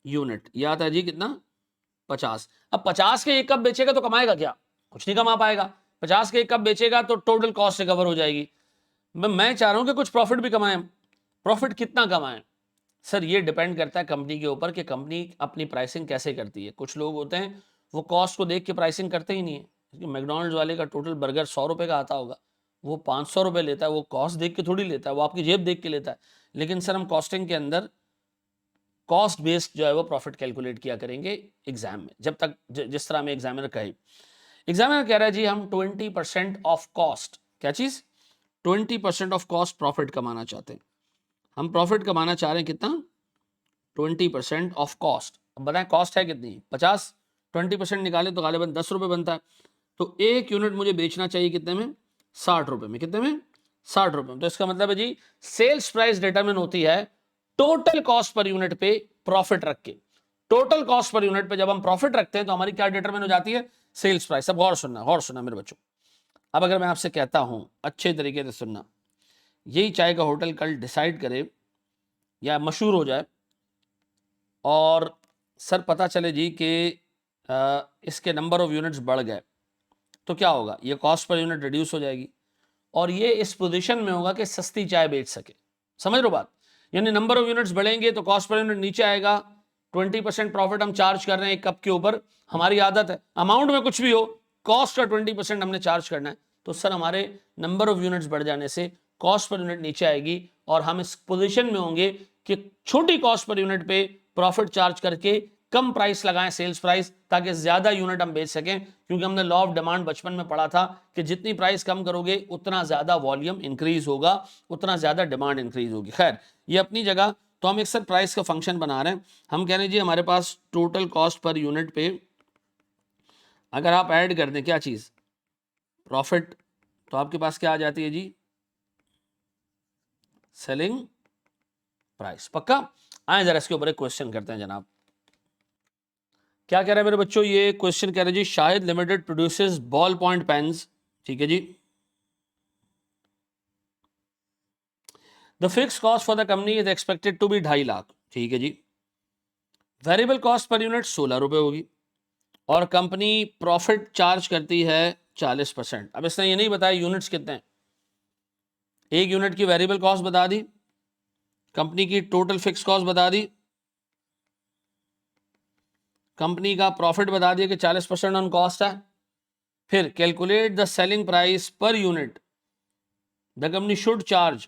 A: unit. यह आता है जी कितना, 50। अब 50 के एक कप बेचेगा तो कमाएगा क्या? कुछ नहीं कमा पाएगा। 50 के एक कप बेचेगा तो टोटल कॉस्ट रिकवर हो जाएगी। मैं चाह रहा हूं कि कुछ प्रॉफिट भी कमाएं। प्रॉफिट कितना कमाएं? सर ये डिपेंड करता है कंपनी के ऊपर कि कंपनी अपनी प्राइसिंग कैसे करती है। कुछ लोग होते हैं वो कॉस्ट को देख के प्राइसिंग करते ही नहीं है। मैकडॉनल्ड्स वाले का टोटल बर्गर 100 रुपए का आता होगा, वो 500 रुपए लेता है, वो कॉस्ट देख के थोड़ी लेता है, वो आपकी जेब देख के लेता है। लेकिन सर हम कॉस्टिंग के अंदर कॉस्ट बेस्ड जो है वो प्रॉफिट कैलकुलेट किया करेंगे एग्जाम में, जब तक जिस तरह में एग्जामिनर कहे। एग्जामिनर कह रहा है जी हम 20% ऑफ कॉस्ट, क्या चीज, 20% ऑफ कॉस्ट प्रॉफिट कमाना चाहते हैं। हम प्रॉफिट कमाना चाह रहे हैं कितना, 20% ऑफ कॉस्ट। अब बताएं कॉस्ट है कितनी, 50, 20% निकाले तो गालिबन 10 रुपये बनता है। तो एक यूनिट मुझे बेचना चाहिए कितने में, 60 रुपये में। कितने में, 60 रुपये में। तो इसका मतलब है जी सेल्स प्राइस डिटरमिन होती है टोटल कॉस्ट पर यूनिट पे प्रॉफिट रख के। टोटल कॉस्ट पर यूनिट पे जब हम प्रॉफिट रखते हैं तो हमारी क्या डिटरमिन हो जाती है, सेल्स प्राइस। अब गौर सुनना मेरे बच्चों। अब अगर मैं आपसे कहता हूं अच्छे तरीके से सुनना, यही चाय का होटल कल डिसाइड करे या मशहूर हो जाए और सर पता चले जी कि इसके नंबर ऑफ यूनिट्स बढ़ गए, तो क्या होगा, ये कॉस्ट पर यूनिट रिड्यूस हो जाएगी और ये इस पोजीशन में होगा कि सस्ती चाय बेच सके। समझ रहे हो बात, यानी नंबर ऑफ यूनिट्स बढ़ेंगे तो कॉस्ट पर यूनिट नीचे आएगा। 20% प्रॉफिट हम चार्ज कर रहे हैं एक कप के ऊपर, हमारी आदत है अमाउंट में कुछ भी हो कॉस्ट का 20% हमने चार्ज करना है, तो सर हमारे नंबर ऑफ यूनिट्स बढ़ जाने से कॉस्ट पर यूनिट नीचे आएगी और हम इस पोजीशन में होंगे कि छोटी कॉस्ट पर यूनिट पे प्रॉफिट चार्ज करके कम प्राइस लगाएं, सेल्स प्राइस, ताकि ज्यादा यूनिट हम बेच सकें। क्योंकि हमने लॉ ऑफ डिमांड बचपन में पढ़ा था कि जितनी प्राइस कम करोगे उतना ज्यादा वॉल्यूम इंक्रीज होगा, उतना ज्यादा डिमांड इंक्रीज होगी। खैर ये अपनी जगह। तो हम एक सर प्राइस का फंक्शन बना रहे हैं। हम कह रहे हैं जी हमारे पास टोटल कॉस्ट पर यूनिट पे अगर आप ऐड कर दें क्या चीज, प्रॉफिट, तो आपके पास क्या आ जाती है जी, सेलिंग प्राइस। पक्का। आए जरा इसके ऊपर एक क्वेश्चन करते हैं जनाब। क्या कह रहे हैं मेरे बच्चों, ये क्वेश्चन कह रहे हैं जी Shahid limited produces ball point pens. ठीक है जी। The fix cost for the company is expected to be 2.5 lakh. ठीक है जी। वेरिएबल कॉस्ट पर यूनिट 16 रुपए होगी और कंपनी प्रॉफिट चार्ज करती है 40%। अब इसने ये नहीं बताया यूनिट्स कितने हैं, एक यूनिट की वेरिएबल कॉस्ट बता दी, कंपनी की टोटल फिक्स कॉस्ट बता दी, कंपनी का प्रॉफिट बता दिया कि 40% ऑन कॉस्ट है। फिर calculate the selling price per unit the company should charge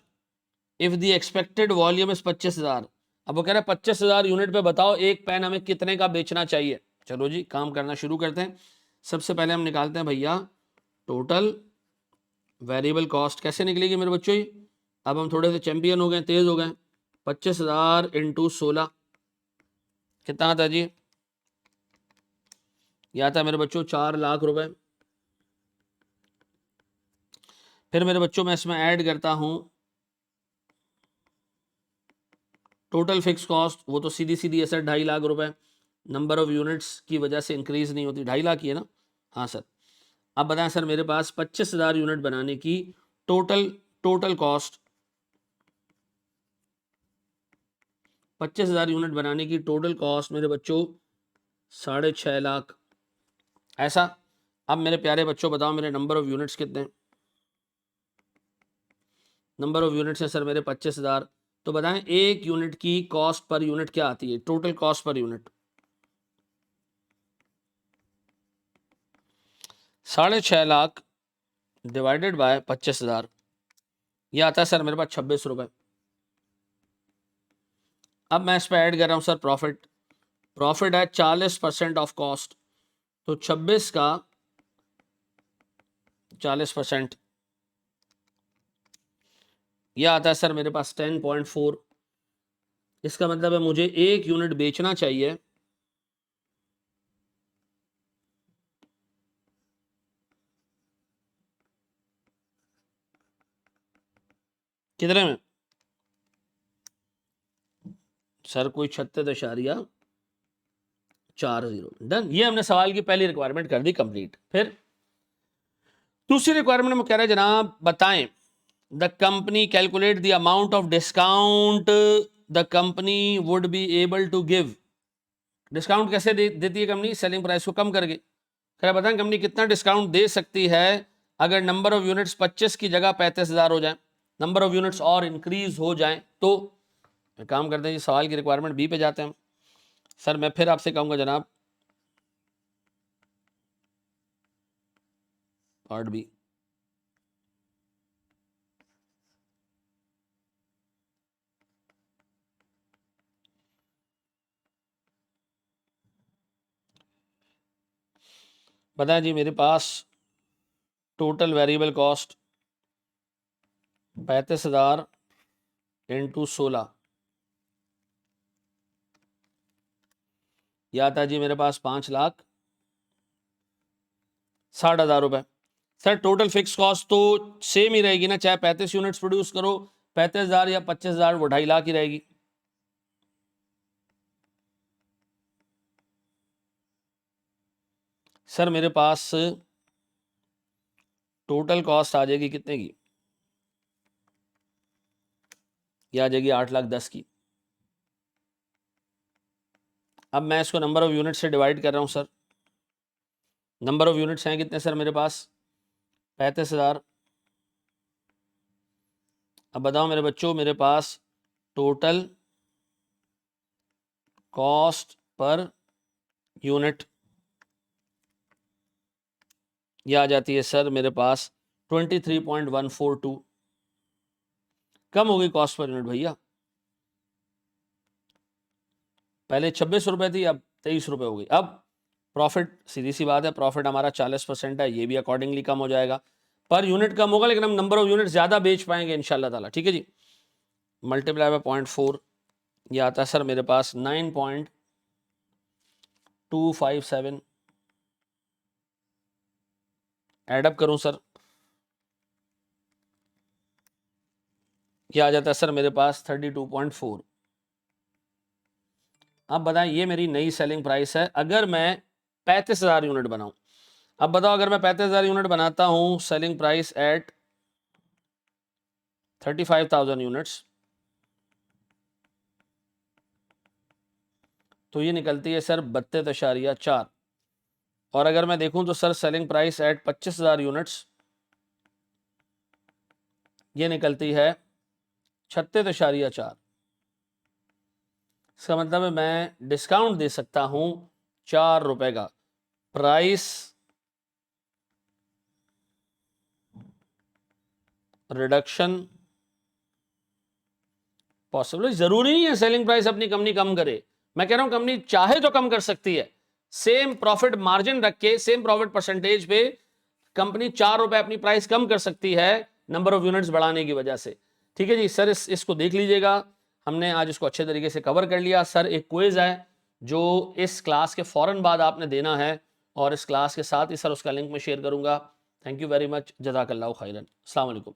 A: if the expected volume is 25,000। अब वो कह रहा है 25,000 यूनिट पे बताओ एक पेन हमें कितने का बेचना चाहिए। चलो जी काम करना शुरू करते हैं। सबसे पहले हम निकालते हैं भैया टोटल वेरिएबल कॉस्ट। कैसे निकलेगी मेरे बच्चों ही, अब हम थोड़े से चैंपियन हो गए, तेज हो गए। 25,000 इंटू 16 कितना आता जी, यह आता मेरे बच्चों 4 लाख रुपए। फिर मेरे बच्चों मैं इसमें ऐड करता हूं टोटल फिक्स कॉस्ट, वो तो सीधी सीधी ऐसे 2.5 लाख रुपए, नंबर ऑफ यूनिट्स की वजह से इंक्रीज नहीं होती, 2.5 लाख ही है ना। हाँ सर। अब बताएं सर मेरे पास 25,000 यूनिट बनाने की टोटल टोटल कॉस्ट, 25,000 यूनिट बनाने की टोटल कॉस्ट मेरे बच्चों 6.5 लाख। ऐसा। अब मेरे प्यारे बच्चों बताओ मेरे नंबर ऑफ यूनिट्स कितने, नंबर ऑफ यूनिट्स है सर मेरे 25,000। तो बताएं एक यूनिट की कॉस्ट पर यूनिट क्या आती है, total cost per unit 6.5 lakh divided by 25,000, यह आता है सर मेरे पास 26 रुपए। अब मैं इस पर ऐड कर रहा हूं सर प्रॉफिट, प्रॉफिट है 40% ऑफ कॉस्ट, तो 26 का 40%, यह आता है सर मेरे पास 10.4। इसका मतलब है मुझे एक यूनिट बेचना चाहिए कितने में सर, कोई 36.40। डन। ये हमने सवाल की पहली रिक्वायरमेंट कर दी कंप्लीट। फिर दूसरी रिक्वायरमेंट में कह रहे हैं जनाब बताएं the company calculate the amount of discount the company would be able to give. Discount कैसे देती है कंपनी, सेलिंग प्राइस को कम करके। कह रहे बताएं कंपनी कितना डिस्काउंट दे सकती है अगर नंबर ऑफ यूनिट्स 25 की जगह 35,000 हो जाए, नंबर ऑफ यूनिट्स और इंक्रीज हो जाए। तो काम करते हैं जी सवाल की रिक्वायरमेंट बी पे जाते हैं। सर मैं फिर आपसे कहूंगा जनाब पार्ट बी। बताएं जी मेरे पास टोटल वेरिएबल कॉस्ट 35,000 इंटू 16 यह आता है जी मेरे पास 5,60,000 रुपए। सर टोटल फिक्स कॉस्ट तो सेम ही रहेगी ना, चाहे 35 यूनिट्स प्रोड्यूस करो, 35,000 या 25,000, वो 2.5 लाख ही रहेगी। सर मेरे पास टोटल कॉस्ट आ जाएगी कितने की, यह आ जाएगी 8,10,000 की। अब मैं इसको नंबर ऑफ यूनिट से डिवाइड कर रहा हूं सर। नंबर ऑफ यूनिट्स हैं कितने सर मेरे पास, 35,000। अब बताओ मेरे बच्चों, मेरे पास टोटल कॉस्ट पर यूनिट ये आ जाती है सर मेरे पास 23.142। कम हो गई कॉस्ट पर यूनिट भैया, पहले 26 रुपए थी, अब 23 रुपए हो गई। अब प्रॉफिट, सीधी सी बात है, प्रॉफिट हमारा 40% है, ये भी अकॉर्डिंगली कम हो जाएगा। पर यूनिट कम होगा लेकिन हम नंबर ऑफ यूनिट ज्यादा बेच पाएंगे इंशाल्लाह ताला। ठीक है जी, मल्टीप्लाई बाय 0.4, ये आता है सर मेरे पास 9.257। एडअप करूं सर, ये आ जाता है सर मेरे पास 32.4। अब बताएं, ये मेरी नई सेलिंग प्राइस है अगर मैं 35,000 यूनिट बनाऊं। अब बताओ अगर मैं 35,000 यूनिट बनाता हूं, सेलिंग प्राइस एट 35,000 यूनिट्स, तो ये निकलती है सर 32.4। और अगर मैं देखूं तो sir selling price at 25,000 units, ये निकलती है 36.4। इसका मतलब है मैं डिस्काउंट दे सकता हूं 4 रुपए का। प्राइस रिडक्शन पॉसिबल, जरूरी नहीं है सेलिंग प्राइस अपनी कंपनी कम करे। मैं कह रहा हूं कंपनी चाहे तो कम कर सकती है, सेम प्रॉफिट मार्जिन रख के, सेम प्रॉफिट परसेंटेज पे कंपनी 4 रुपए अपनी प्राइस कम कर सकती है नंबर ऑफ यूनिट्स बढ़ाने की वजह से। ठीक है जी सर, इसको देख लीजिएगा, हमने आज इसको अच्छे तरीके से कवर कर लिया। सर एक क्विज है जो इस क्लास के फौरन बाद आपने देना है, और इस क्लास के साथ ही सर उसका लिंक मैं शेयर करूंगा। थैंक यू वेरी मच, जज़ाकल्लाहु खैरन, अस्सलाम वालेकुम।